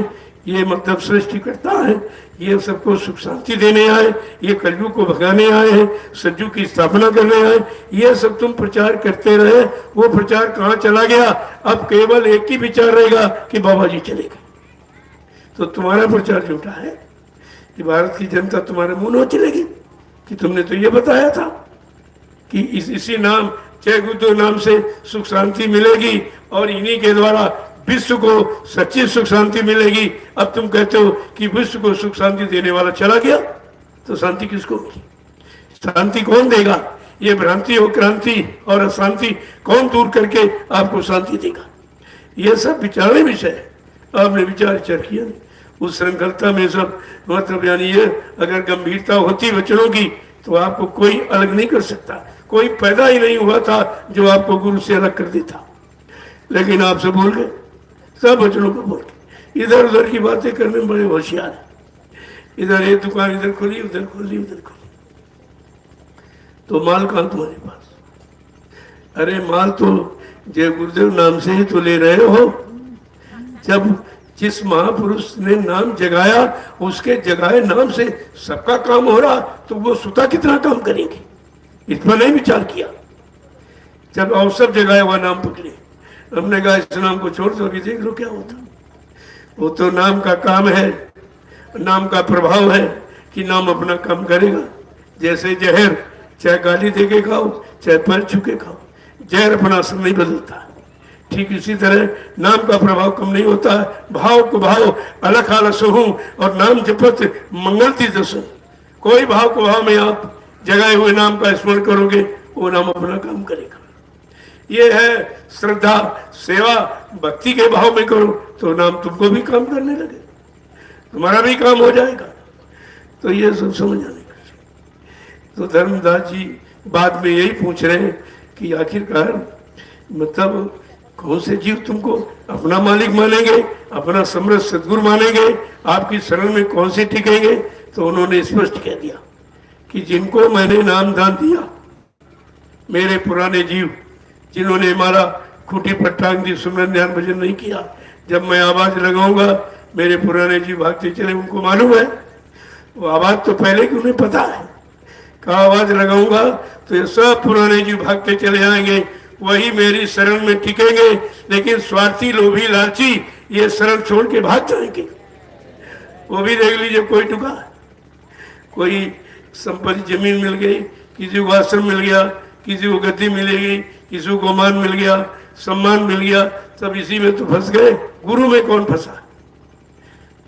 ये मतलब सृष्टिकर्ता है, ये सबको सुख शांति देने आए, ये कलयुग को भगाने आए हैं, सज्जू की स्थापना करने आए, ये सब तुम प्रचार करते रहे। वो प्रचार कहाँ चला गया? अब केवल एक ही विचार रहेगा कि बाबा जी चले गए। तो तुम्हारा प्रचार झूठा है कि भारत की जनता तुम्हारे मुंह नोच चलेगी कि तुमने तो ये बताया था कि इसी नाम जय गुरुदेव नाम से सुख शांति मिलेगी और इन्हीं के द्वारा विश्व को सच्ची सुख शांति मिलेगी। अब तुम कहते हो कि विश्व को सुख शांति देने वाला चला गया, तो शांति किसको मिली? शांति कौन देगा? ये भ्रांति और क्रांति और अशांति कौन दूर करके आपको शांति देगा? ये सब विचारने विषय है, आपने विचार किया नहीं। उस श्रृंखलता में सब मतलब यानी ये अगर गंभीरता होती वचनों की तो आपको कोई अलग नहीं कर सकता, कोई पैदा ही नहीं हुआ था जो आपको गुरु से अलग कर देता। लेकिन आप सब भूल गए, सब वचनों को बोल के इधर उधर की बातें करने में बड़े होशियार है। इधर ये दुकान इधर खोली, उधर खोली, उधर खोली, तो माल कहाँ तुम्हारे पास? अरे माल तो जय गुरुदेव नाम से ही तो ले रहे हो। जब जिस महापुरुष ने नाम जगाया उसके जगाए नाम से सबका काम हो रहा, तो वो सुता कितना काम करेंगे? इस पर नहीं विचार किया। जब अवसर जगाया हुआ नाम पकड़े, हमने कहा इस नाम को छोड़ दो, अभी देख लो क्या होता। वो तो नाम का काम है, नाम का प्रभाव है कि नाम अपना काम करेगा। जैसे जहर चाहे गाली दे के खाओ चाहे पैर छुके खाओ, जहर अपना असर नहीं बदलता। ठीक इसी तरह नाम का प्रभाव कम नहीं होता है। भाव को भाव अलख आलस हूँ और नाम जपत मंगलती दसो। कोई भाव को भाव में आप जगाए हुए नाम का स्मरण करोगे, वो नाम अपना काम करेगा। ये है श्रद्धा, सेवा, भक्ति के भाव में करो तो नाम तुमको भी काम करने लगे, तुम्हारा भी काम हो जाएगा। तो ये सब समझ आने का। तो धर्मदास जी बाद में यही पूछ रहे हैं कि आखिरकार मतलब कौन से जीव तुमको अपना मालिक मानेंगे, अपना समर्थ सदगुरु मानेंगे, आपकी शरण में कौन से टिकेंगे? तो उन्होंने स्पष्ट कह दिया कि जिनको मैंने नाम दान दिया, मेरे पुराने जीव जिन्होंने हमारा खूटी पर टांग दी, सुमरन ध्यान भजन नहीं किया, जब मैं आवाज लगाऊंगा मेरे पुराने जीव भागते चले। उनको मालूम है वो आवाज तो पहले की उन्हें पता है, कहा आवाज लगाऊंगा तो ये सब पुराने जीव भागते चले आएंगे, वही मेरी शरण में टिकेंगे। लेकिन स्वार्थी, लोभी, लालची ये शरण छोड़ के भाग जाएंगे। वो भी देख लीजिए, कोई टुका, कोई संपत्ति जमीन मिल गई, किसी को आश्रम मिल गया, किसी को गद्दी मिलेगी, किसी को मान मिल गया, सम्मान मिल गया, सब इसी में तो फंस गए। गुरु में कौन फंसा?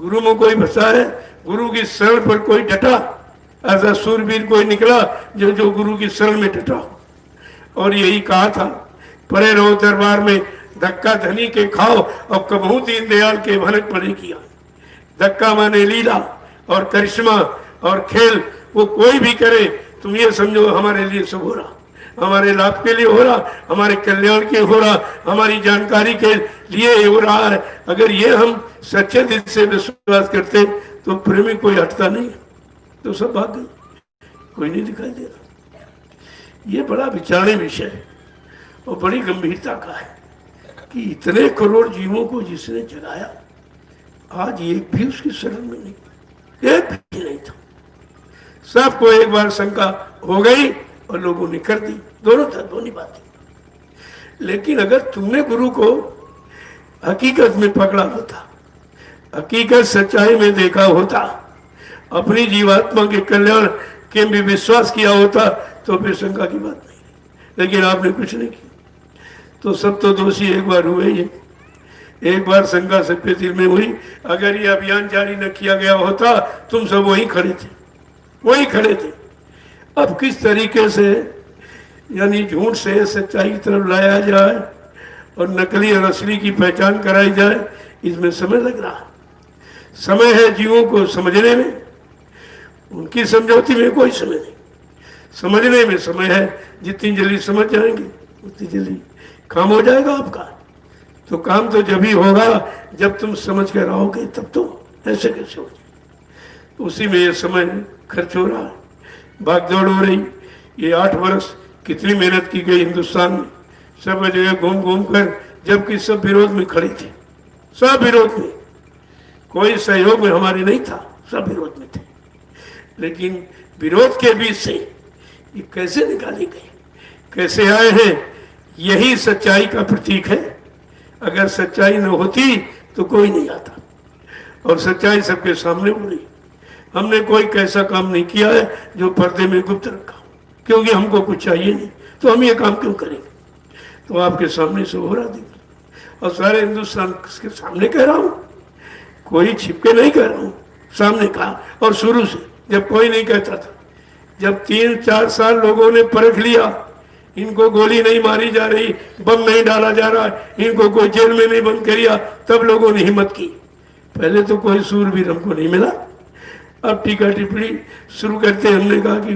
गुरु में कोई फंसा है? गुरु की शरण पर कोई डटा? ऐसा सूरवीर कोई निकला जो गुरु की शरण में डटा? और यही कहा था, परे रहो दरबार में, धक्का धनी के खाओ और कबहू दीन दयाल के भनक पड़े किया। धक्का माने लीला और करिश्मा और खेल, वो कोई भी करे, तुम ये समझो हमारे लिए सब हो रहा, हमारे लाभ के लिए हो रहा, हमारे कल्याण के हो रहा, हमारी जानकारी के लिए हो रहा है। अगर ये हम सच्चे दिल से विश्वास करते तो प्रेमी कोई हटता नहीं, तो सब भाग गए, कोई नहीं दिखाई दे रहा। ये बड़ा विचारणीय विषय है और बड़ी गंभीरता का है कि इतने करोड़ जीवों को जिसने जगाया, आज एक भी उसकी शरण में नहीं, एक भी नहीं था। सबको एक बार शंका हो गई और लोगों ने कर दी, दोनों बातें। लेकिन अगर तुमने गुरु को हकीकत में पकड़ा होता, हकीकत सच्चाई में देखा होता, अपनी जीवात्मा के कल्याण के भी विश्वास किया होता, तो फिर शंका की बात नहीं। लेकिन आपने कुछ नहीं किया, तो सब तो दोषी एक बार हुए ही। एक बार शंका सबके दिल में हुई। अगर ये अभियान जारी न किया गया होता, तुम सब वहीं खड़े थे। अब किस तरीके से यानी झूठ से सच्चाई की तरफ लाया जाए और नकली और असली की पहचान कराई जाए, इसमें समय लग रहा है। समय है जीवों को समझने में, उनकी समझौती में कोई समय नहीं, समझने में समय है। जितनी जल्दी समझ जाएंगे उतनी जल्दी काम हो जाएगा आपका। तो काम तो जब ही होगा जब तुम समझ कर आओगे, तब तो ऐसे कैसे हो जाए। उसी में ये समय खर्च हो रहा है, भागदौड़ हो रही। ये 8 वर्ष कितनी मेहनत की गई हिंदुस्तान में, सब जगह घूम घूम कर, जबकि सब विरोध में खड़े थे, सब विरोध में, कोई सहयोग में हमारे नहीं था, सब विरोध में थे। लेकिन विरोध के बीच से ये कैसे निकाली गई, कैसे आए हैं, यही सच्चाई का प्रतीक है। अगर सच्चाई न होती तो कोई नहीं आता, और सच्चाई सबके सामने हो रही। हमने कोई कैसा काम नहीं किया है जो पर्दे में गुप्त रखा, क्योंकि हमको कुछ चाहिए नहीं, तो हम ये काम क्यों करेंगे। तो आपके सामने से हो रहा देखिए, और सारे हिंदुस्तान के सामने कह रहा हूँ, कोई छिपके नहीं कह रहा हूँ, सामने कहा। और शुरू से जब कोई नहीं कहता था, जब 3-4 साल लोगों ने परख लिया, इनको गोली नहीं मारी जा रही, बम नहीं डाला जा रहा, इनको कोई जेल में नहीं बंद किया, तब लोगों ने हिम्मत की। पहले तो कोई सूरवीर हमको नहीं मिला। अब टीका टिप्पणी शुरू करते हमने कहा कि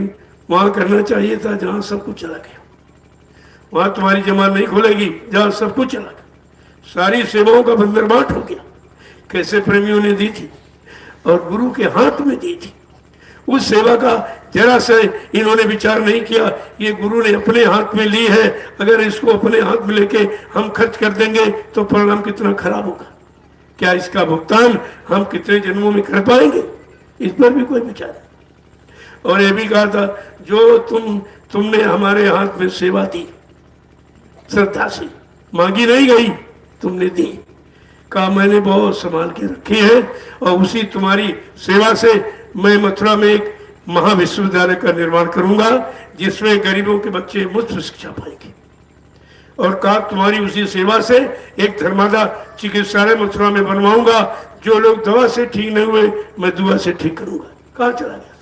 वहां करना चाहिए था जहां सब कुछ चला गया, वहां तुम्हारी जमात नहीं खुलेगी जहां सब कुछ चला गया। सारी सेवाओं का बंदरबाट हो गया, कैसे प्रेमियों ने दी थी और गुरु के हाथ में दी थी। उस सेवा का जरा से इन्होंने विचार नहीं किया, ये गुरु ने अपने हाथ में ली है, अगर इसको अपने हाथ में लेके हम खर्च कर देंगे तो परिणाम कितना खराब होगा, क्या इसका भुगतान हम कितने जन्मों में कर पाएंगे, इस पर भी कोई विचार नहीं। और ये भी कहा था, जो तुमने हमारे हाथ में सेवा दी, श्रद्धा से मांगी नहीं गई, तुमने दी, कहा मैंने बहुत संभाल के रखी है, और उसी तुम्हारी सेवा से मैं मथुरा में एक महाविश्वविद्यालय का निर्माण करूंगा, जिसमें गरीबों के बच्चे मुफ्त शिक्षा पाएंगे। और कहा तुम्हारी उसी सेवा से एक धर्मादा चिकित्सालय मथुरा में बनवाऊंगा, जो लोग दवा से ठीक नहीं हुए मैं दुआ से ठीक करूंगा। कहाँ चला गया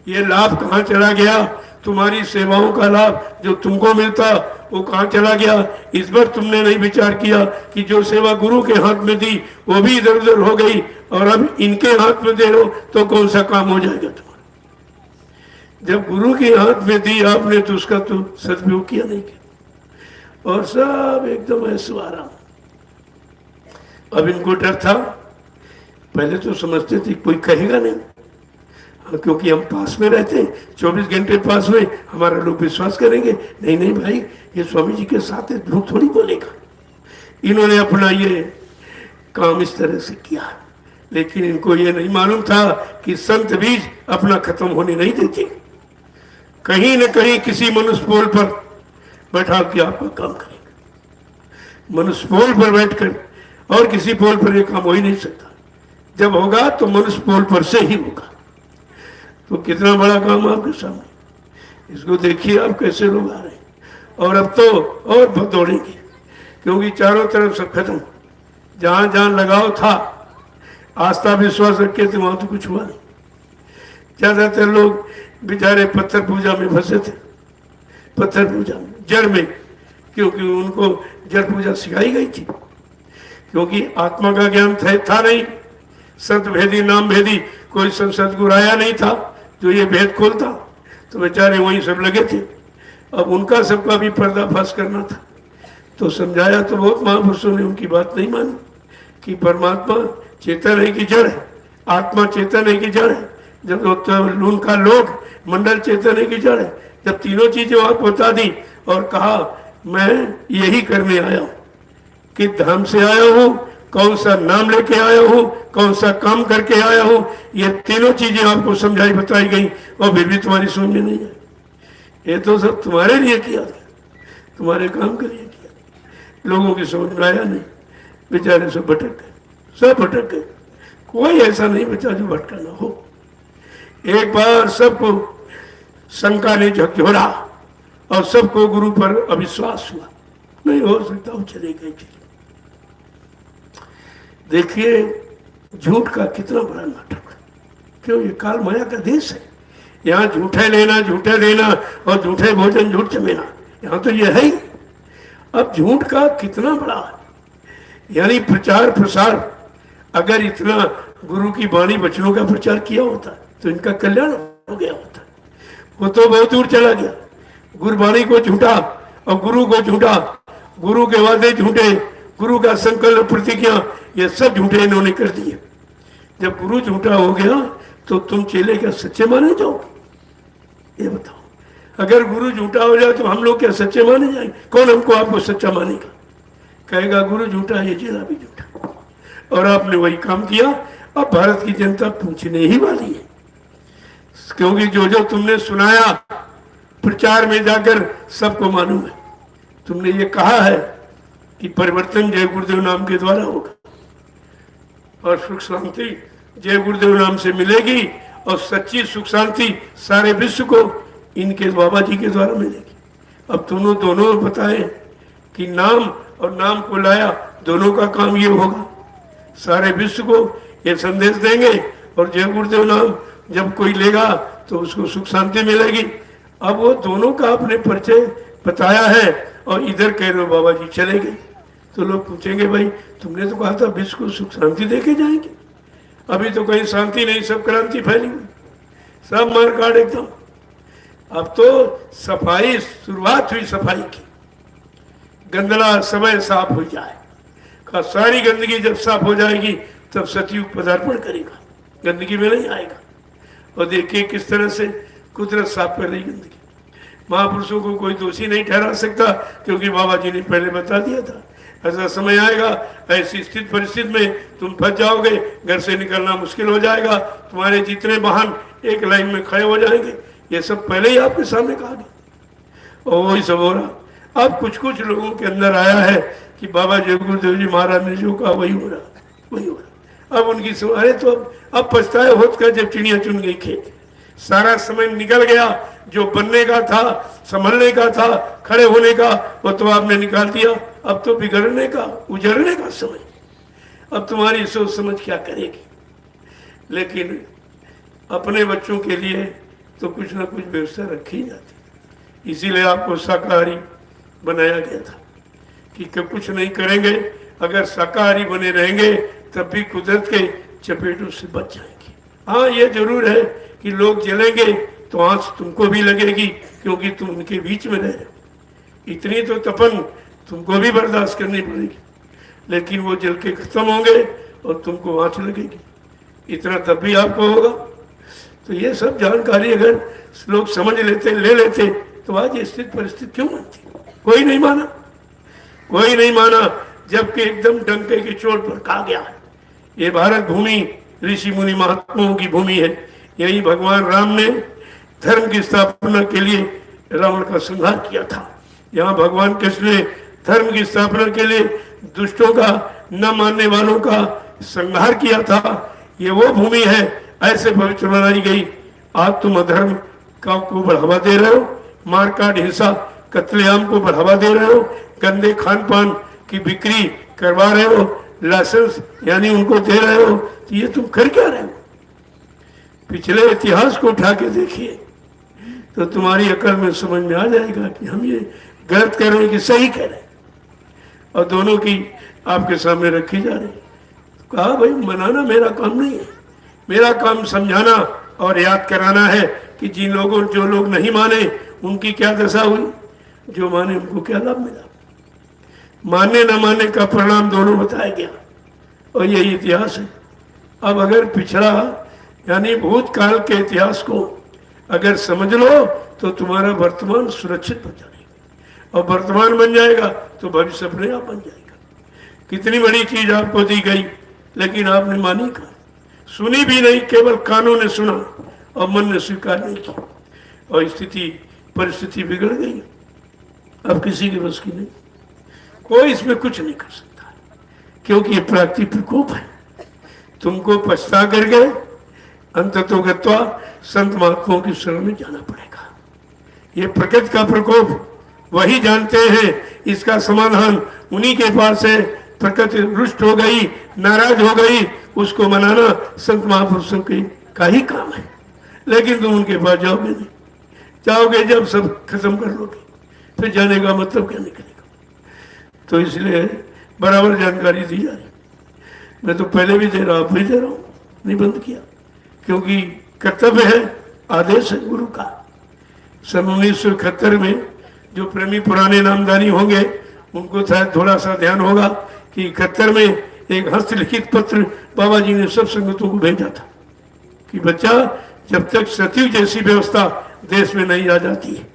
ये लाभ, कहाँ चला गया तुम्हारी सेवाओं का लाभ जो तुमको मिलता, वो कहाँ चला गया। इस बार तुमने नहीं विचार किया कि जो सेवा गुरु के हाथ में दी वो भी इधर उधर हो गई, और अब इनके हाथ में दे लो तो कौन सा काम हो जाएगा तुम्हारा। जब गुरु के हाथ में दी आपने तो उसका तो सदुपयोग किया नहीं किया, और सब एकदम ऐसा आराम। अब इनको डर था, पहले तो समझते थे कोई कहेगा नहीं, हाँ, क्योंकि हम पास में रहते हैं, 24 घंटे पास में, हमारा लोग विश्वास करेंगे। नहीं नहीं भाई, ये स्वामी जी के साथ है, झूठ थोड़ी बोलेगा। इन्होंने अपना ये काम इस तरह से किया, लेकिन इनको ये नहीं मालूम था कि संत बीज अपना खत्म होने नहीं देते। कहीं न कहीं किसी मनुष्य पोल पर बैठा के आपका काम करेंगे। मनुष्य पोल पर बैठकर और किसी पोल पर ये काम हो ही नहीं सकता। जब होगा तो मनुष्य पोल पर से ही होगा। तो कितना बड़ा काम आपके सामने, इसको देखिए आप कैसे लोग आ रहे हैं। और अब तो और दौड़ेंगे, क्योंकि चारों तरफ सब खत्म। जहां जहां लगाव था, आस्था विश्वास रखे थे, वहां तो कुछ हुआ नहीं। ज्यादातर लोग बेचारे पत्थर पूजा में फंसे थे, पत्थर पूजा में, जड़ में, क्योंकि उनको जड़ पूजा सिखाई गई थी। क्योंकि आत्मा का ज्ञान था नहीं, संत भेदी नाम भेदी कोई सदगुरु आया नहीं था जो ये भेद खोलता, तो बेचारे वहीं सब लगे थे। अब उनका सबका भी पर्दाफाश करना था, तो समझाया तो बहुत महापुरुषों ने, उनकी बात नहीं मानी कि परमात्मा चेतन है कि जड़ है, आत्मा चेतन है कि जड़ है। जब उनका लोक मंडल चेतन है कि जड़ है, जब तीनों चीजें वहां बता दी और कहा मैं यही करने आया हूं, कि धाम से आया हूं, कौन सा नाम लेके आया हूं, कौन सा काम करके आया हूं, ये तीनों चीजें आपको समझाई बताई गई, और फिर भी तुम्हारी समझ में नहीं आई। ये तो सब तुम्हारे लिए किया गया, तुम्हारे काम के लिए किया। लोगों की समझ में आया नहीं, बेचारे सब भटक गए, सब भटक गए। कोई ऐसा नहीं बचा जो भटका ना हो। एक बार सबको शंका ने झकझोरा और सबको गुरु पर अविश्वास हुआ, नहीं हो सकता, वो चले गए। देखिए झूठ का कितना बड़ा नाटक। क्यों? ये काल माया का देश है। यहाँ झूठे लेना, झूठे देना और झूठे भोजन, झूठ जमेना, यहाँ तो ये है ही। अब झूठ का कितना बड़ा है। यानी प्रचार प्रसार, अगर इतना गुरु की वाणी वचनों का प्रचार किया होता तो इनका कल्याण हो गया होता। वो तो बहुत दूर चला गया। गुरुवाणी को झूठा और गुरु को झूठा, गुरु के वादे झूठे, गुरु का संकल्प प्रतिज्ञा, ये सब झूठे इन्होंने कर दिए। जब गुरु झूठा हो गया तो तुम चेले क्या सच्चे माने जाओगे? ये बताओ। अगर गुरु झूठा हो जाए तो हम लोग क्या सच्चे माने जाएंगे? कौन हमको आपको सच्चा मानेगा? कहेगा गुरु झूठा, ये चेला भी झूठा। और आपने वही काम किया। अब भारत की जनता पूछने ही वाली है, क्योंकि जो जो तुमने सुनाया प्रचार में जाकर सबको मालूम है। तुमने ये कहा है कि परिवर्तन जय गुरुदेव नाम के द्वारा होगा और सुख शांति जय गुरुदेव नाम से मिलेगी, और सच्ची सुख शांति सारे विश्व को इनके बाबा जी के द्वारा मिलेगी। अब दोनों बताए कि नाम और नाम को लाया, दोनों का काम ये होगा। सारे विश्व को ये संदेश देंगे और जय गुरुदेव नाम जब कोई लेगा तो उसको सुख शांति मिलेगी। अब वो दोनों का अपने परिचय बताया है और इधर कह रहे हो बाबा जी चले गए, तो लोग पूछेंगे भाई तुमने तो कहा था विश्व को सुख शांति देके जाएंगे, अभी तो कहीं शांति नहीं, सब क्रांति फैली हुई, सब मार काट एकदम। अब तो सफाई, शुरुआत हुई सफाई की। गंदला समय साफ हो जाए, सारी गंदगी जब साफ हो जाएगी तब सतयुग पदार्पण करेगा, गंदगी में नहीं आएगा। और देखिए किस तरह से कुदरत साफ कर रही गंदगी। महापुरुषों को कोई दोषी नहीं ठहरा सकता, क्योंकि बाबा जी ने पहले बता दिया था ऐसा समय आएगा, ऐसी स्थिति परिस्थिति में तुम फंस जाओगे, घर से निकलना मुश्किल हो जाएगा, तुम्हारे जितने वाहन एक लाइन में खड़े हो जाएंगे। ये सब पहले ही आपके सामने कहा गया और वही सब हो रहा। अब कुछ कुछ लोगों के अंदर आया है कि बाबा जय गुरुदेव जी महाराज ने जो कहा वही हो रहा, वही हो रहा। अब उनकी अरे तो अब पछताए होत का जब चिड़िया चुन गई खेत, सारा समय निकल गया, जो बनने का था, संभलने का था, खड़े होने का, वो तो आपने निकाल दिया। अब तो बिगड़ने का, उजड़ने का समय। अब तुम्हारी सोच समझ क्या करेगी? लेकिन अपने बच्चों के लिए तो कुछ ना कुछ व्यवस्था रखी जाती, इसीलिए आपको शाकाहारी बनाया गया था कि कुछ नहीं करेंगे, अगर शाकाहारी बने रहेंगे तब भी कुदरत के चपेटों से बच जाएंगे। हाँ ये जरूर है कि लोग जलेंगे तो आंच तुमको भी लगेगी, क्योंकि तुम उनके बीच में रह रहे हो। इतनी तो तपन तुमको भी बर्दाश्त करनी पड़ेगी, लेकिन वो जल के खत्म होंगे और तुमको आंच लगेगी, इतना तब भी आपको होगा। तो ये सब जानकारी अगर लोग समझ लेते, ले लेते, तो आज ये स्थिति परिस्थिति क्यों बनती? कोई नहीं माना, कोई नहीं माना, जबकि एकदम डंके की चोट पर कहा गया ये भारत भूमि ऋषि मुनि महात्माओं की भूमि है। यही भगवान राम ने धर्म की स्थापना के लिए रावण का संहार किया था। यहाँ भगवान कृष्ण ने धर्म की स्थापना के लिए दुष्टों का, न मानने वालों का संहार किया था। ये वो भूमि है, ऐसे पवित्र बनाई गई। आज तुम अधर्म को बढ़ावा दे रहे हो, मारकाट, हिंसा, कत्लेआम को बढ़ावा दे रहे हो, गंदे खान पान की बिक्री करवा रहे हो, लाइसेंस यानी उनको दे रहे हो, तो ये तुम कर क्या रहे हो? पिछले इतिहास को उठा के देखिए तो तुम्हारी अकल में समझ में आ जाएगा कि हम ये गलत कर रहे हैं कि सही कह रहे हैं। और दोनों की आपके सामने रखी जा रही। कहा भाई मनाना मेरा काम नहीं है, मेरा काम समझाना और याद कराना है कि जिन लोगों, जो लोग नहीं माने उनकी क्या दशा हुई, जो माने उनको क्या लाभ मिला। मानने न मानने का परिणाम दोनों बताया गया और यही इतिहास है। अब अगर पिछड़ा यानी भूतकाल के इतिहास को अगर समझ लो तो तुम्हारा वर्तमान सुरक्षित बन जाएगा और वर्तमान बन जाएगा तो भविष्य अपने आप बन जाएगा। कितनी बड़ी चीज आपको दी गई लेकिन आपने मानी कहा, सुनी भी नहीं, केवल कानों ने सुना और मन ने स्वीकार नहीं किया और स्थिति परिस्थिति बिगड़ गई। अब किसी के बस की नहीं, कोई इसमें कुछ नहीं कर सकता क्योंकि ये प्राकृतिक प्रकोप है। तुमको पछता करके अंततोगत्वा संत महात्माओं की शरण में जाना पड़ेगा। ये प्रकृति का प्रकोप वही जानते हैं, इसका समाधान उन्हीं के पास है। प्रकृति रुष्ट हो गई, नाराज हो गई, उसको मनाना संत महापुरुषों के का ही काम है। लेकिन तुम उनके पास जाओगे नहीं, जाओगे जब सब खत्म कर लोगे, फिर जाने का मतलब क्या निकलेगा। तो इसलिए बराबर जानकारी दी जा रही। मैं तो पहले भी दे रहा, अब भी दे रहा हूँ, नहीं बंद किया, क्योंकि कर्तव्य है, आदेश है गुरु का। सन 1971 में जो प्रेमी पुराने नामधारी होंगे उनको शायद थोड़ा सा ध्यान होगा कि 71 में एक हस्तलिखित पत्र बाबा जी ने सब संगतों को भेजा था कि बच्चा, जब तक सचिव जैसी व्यवस्था देश में नहीं आ जाती है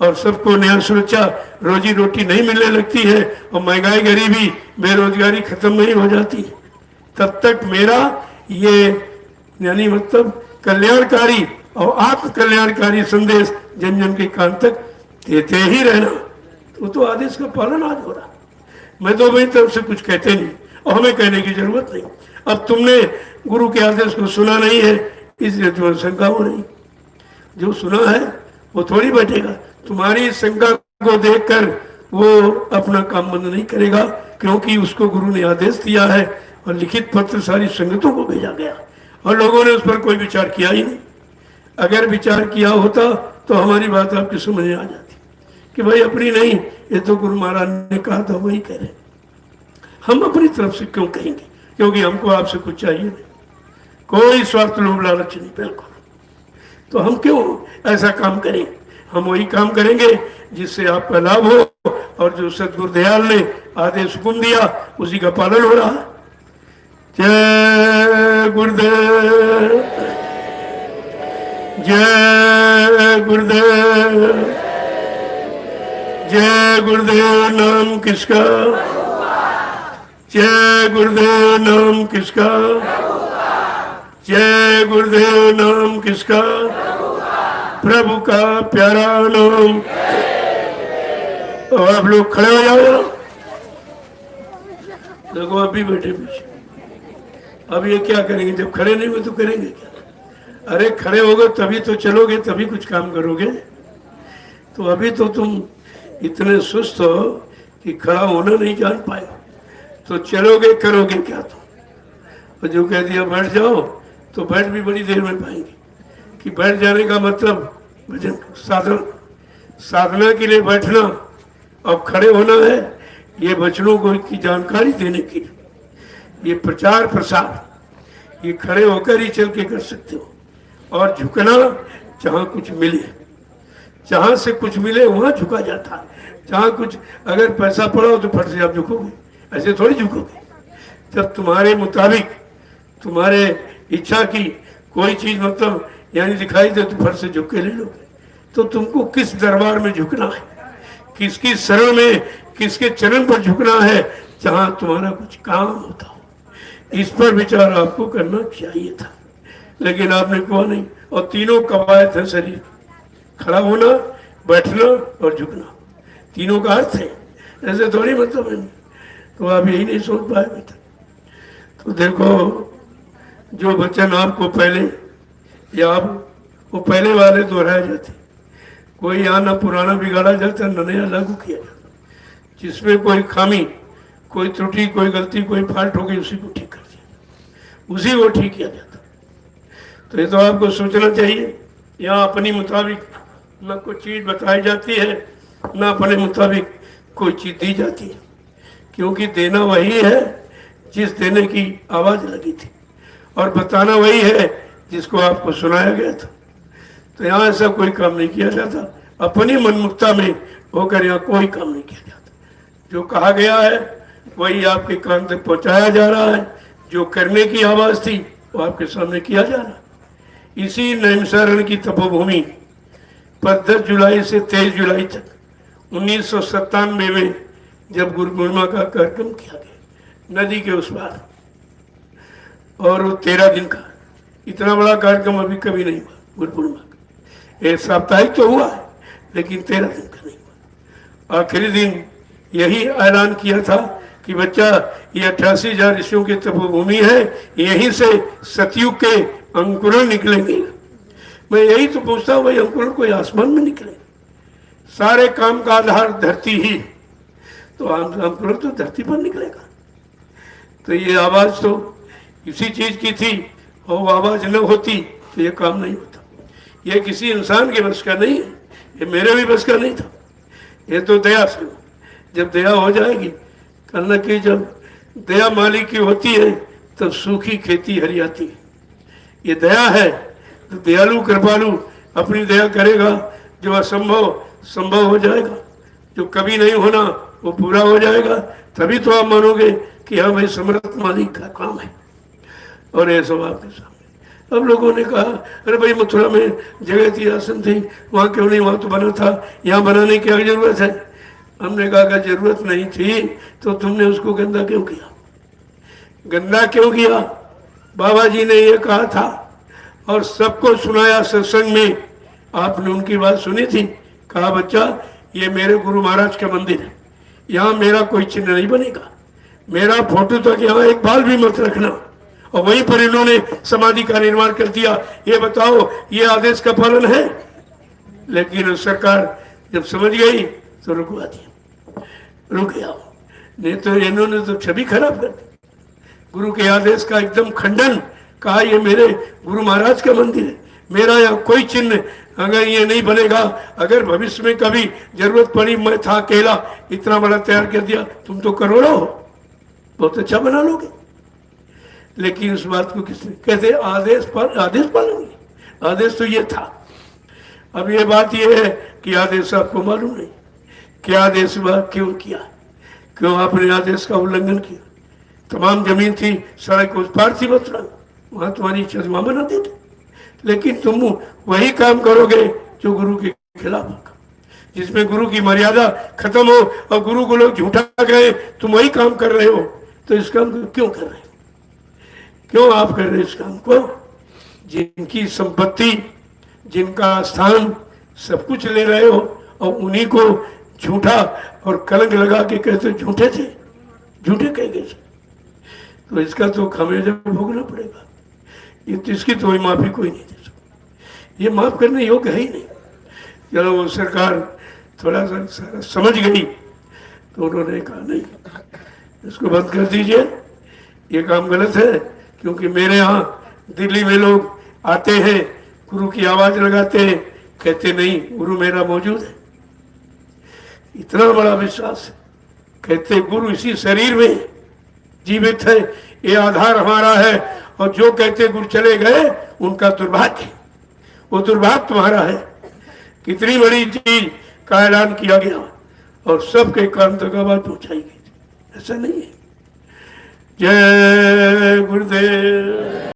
और सबको न्याय सुरक्षा, रोजी रोटी नहीं मिलने लगती है और महंगाई, गरीबी, बेरोजगारी खत्म नहीं हो जाती, तब तक मेरा ये यानी मतलब कल्याणकारी और आत्म कल्याणकारी संदेश जन जन के कान तक देते ही रहना। तो आदेश का पालन आज हो रहा। मैं तो मेरी तरफ से कुछ कहते नहीं और हमें कहने की जरूरत नहीं। अब तुमने गुरु के आदेश को सुना नहीं है, इसलिए तुम्हें शंका हो रही। जो सुना है वो थोड़ी बैठेगा। तुम्हारी शंका को देखकर वो अपना काम बंद नहीं करेगा, क्योंकि उसको गुरु ने आदेश दिया है और लिखित पत्र सारी संगतों को भेजा गया और लोगों ने उस पर कोई विचार किया ही नहीं। अगर विचार किया होता तो हमारी बात आपकी समझ में आ जाती कि भाई अपनी नहीं, ये तो गुरु महाराज ने कहा था वही कह रहे। हम अपनी तरफ से क्यों कहेंगे, क्योंकि हमको आपसे कुछ चाहिए नहीं, कोई स्वार्थ लोभ लालच नहीं, बिल्कुल। तो हम क्यों ऐसा काम करें? हम वही काम करेंगे जिससे आपका लाभ हो और जो सतगुरु दयाल ने आदेश हुक्म दिया उसी का पालन हो रहा है। जय गुरुदेव, जय गुरुदेव, जय गुरुदेव। नाम किसका? जय गुरुदेव। नाम किसका? जय गुरुदेव। नाम किसका? प्रभु का प्यारा नाम। तो आप लोग खड़े हो जाओ। देखो अभी बैठे पीछे, अब ये क्या करेंगे? जब खड़े नहीं हुए तो करेंगे क्या? अरे खड़े होगे तभी तो चलोगे, तभी कुछ काम करोगे। तो अभी तो तुम इतने सुस्त हो कि खड़ा होना नहीं जान पाए, तो चलोगे करोगे क्या तुम? और जो कह दिया बैठ जाओ तो बैठ भी बड़ी देर में पाएंगे कि बैठ जाने का मतलब भजन साधना के लिए बैठना। अब खड़े होना है ये वचनों को की जानकारी देने के लिए, ये प्रचार प्रसार ये खड़े होकर ही चल के कर सकते हो। और झुकना जहाँ कुछ मिले, जहाँ से कुछ मिले वहाँ झुका जाता है। जहाँ कुछ अगर पैसा पड़ा हो तो फट से आप झुकोगे, ऐसे थोड़ी झुकोगे। जब तुम्हारे मुताबिक तुम्हारे इच्छा की कोई चीज़ मतलब यानी दिखाई दे तो फर से झुक के ले लोगे। तो तुमको किस दरबार में झुकना है, किसकी शरण में, किसके चरण पर झुकना है जहां तुम्हारा कुछ काम होता हो। इस पर विचार आपको करना चाहिए था, लेकिन आपने कहा नहीं। और तीनों कवायद है शरीर, खड़ा होना, बैठना और झुकना, तीनों का अर्थ है। ऐसे थोड़ी मतलब है नहीं, तो आप यही नहीं सोच पाए बेटा। तो देखो, जो वचन आपको पहले या आप वो पहले वाले दोहराए जाते, कोई यहाँ न पुराना बिगाड़ा जाता न नया लागू किया जाता। जिसमें कोई खामी, कोई त्रुटि, कोई गलती, कोई फाल्ट हो गई, उसी को ठीक कर दिया, उसी को ठीक किया जाता। तो ये तो आपको सोचना चाहिए। यहाँ अपनी मुताबिक न कोई चीज़ बताई जाती है, न अपने मुताबिक कोई चीज़ दी जाती है, क्योंकि देना वही है जिस देने की आवाज़ लगी थी, और बताना वही है जिसको आपको सुनाया गया था। तो यहाँ ऐसा कोई काम नहीं किया जाता, अपनी मनमुक्ता में होकर यहाँ कोई काम नहीं किया जाता। जो कहा गया है वही आपके कान तक पहुँचाया जा रहा है। जो करने की आवाज़ थी वो आपके सामने किया जा रहा है। इसी नैमिषारण्य की तपोभूमि पर 10 जुलाई से 23 जुलाई तक 1997 में जब गुरु पूर्णिमा का कार्यक्रम किया गया नदी के उस पार, और वो 13 दिन का, इतना बड़ा कार्यक्रम अभी कभी नहीं हुआ गुरु पूर्णिमा का। एक साप्ताहिक तो हुआ है, लेकिन 13 दिन का नहीं हुआ। आखिरी दिन यही ऐलान किया था कि बच्चा, ये 88,000 ऋषियों की तपोभूमि है, यहीं से सतयुग के अंकुरण निकलेंगे। मैं यही तो पूछता हूँ, भाई अंकुरण कोई आसमान में निकले? सारे काम का आधार धरती ही, तो अंकुरण तो धरती पर निकलेगा। तो ये आवाज़ तो इसी चीज़ की थी, और वो आवाज़ न होती तो ये काम नहीं होता। ये किसी इंसान के बस का नहीं है, ये मेरे भी बस का नहीं था। ये तो दया से, जब दया हो जाएगी, कहना कि जब दया मालिक की होती है तब सूखी खेती हरियाती है। ये दया है, तो दयालु कृपालु अपनी दया करेगा, जो असंभव संभव हो जाएगा, जो कभी नहीं होना वो पूरा हो जाएगा। तभी तो आप मानोगे कि हाँ भाई समर्थ मालिक का काम है। और ये सब आपके सामने। अब लोगों ने कहा, अरे भाई मथुरा में जगह थी, आसन थी, वहाँ क्यों नहीं, वहाँ तो बना था, यहाँ बनाने की क्या जरूरत है? हमने कहा कि जरूरत नहीं थी तो तुमने उसको गंदा क्यों किया? गंदा क्यों किया? बाबा जी ने ये कहा था और सबको सुनाया सत्संग में। आपने उनकी बात सुनी थी। कहा, बच्चा ये मेरे गुरु महाराज का मंदिर है, यहाँ मेरा कोई चिन्ह नहीं बनेगा, मेरा फोटो तक यहाँ एक बाल भी मत रखना। और वहीं पर इन्होंने समाधि का निर्माण कर दिया। ये बताओ, ये आदेश का पालन है? लेकिन सरकार जब समझ गई तो रुकवा दिया, रुक गया। नहीं तो इन्होंने तो छवि खराब कर दी, गुरु के आदेश का एकदम खंडन। कहा ये मेरे गुरु महाराज का मंदिर है, मेरा यहाँ कोई चिन्ह अगर ये नहीं बनेगा, अगर भविष्य में कभी जरूरत पड़ी, मैं था अकेला, इतना बड़ा तैयार कर दिया, तुम तो करोड़ों हो, बहुत अच्छा बना लोगे। लेकिन उस बात को किसने कहते? आदेश पालन। आदेश तो ये था। अब ये बात ये है कि आदेश आपको मालूम नहीं, क्या आदेश हुआ, क्यों किया, क्यों आपने आदेश का उल्लंघन किया? तमाम जमीन थी, सड़क उस पार थी मथुरा, वहां तुम्हारी इच्छा वहां बना देते, लेकिन तुम वही काम करोगे जो गुरु के खिलाफ होगा, जिसमें गुरु की मर्यादा खत्म हो और गुरु को लोग झूठा कहे, तुम वही काम कर रहे हो। तो इस काम को क्यों कर रहे हो? क्यों आप कर रहे हो इस काम को? जिनकी संपत्ति, जिनका स्थान, सब कुछ ले रहे हो, और उन्हीं को झूठा और कलंक लगा के कहते झूठे थे, झूठे कह गए। तो इसका तो खामियाजा भोगना पड़ेगा। ये तो इसकी तो माफी कोई नहीं दे सकता, ये माफ करने योग्य है ही नहीं। चलो वो सरकार थोड़ा सा सारा समझ गई तो उन्होंने कहा नहीं, इसको बंद कर दीजिए, ये काम गलत है। क्योंकि मेरे यहाँ दिल्ली में लोग आते हैं, गुरु की आवाज लगाते हैं, कहते नहीं गुरु मेरा मौजूद है, इतना बड़ा विश्वास है। कहते गुरु इसी शरीर में जीवित है, ये आधार हमारा है। और जो कहते गुरु चले गए उनका दुर्भाग्य, वो दुर्भाग्य तुम्हारा है। कितनी बड़ी चीज का ऐलान किया गया और सबके कान तक आवाज पहुंचाई गई, ऐसा नहीं है। जय गुरुदेव।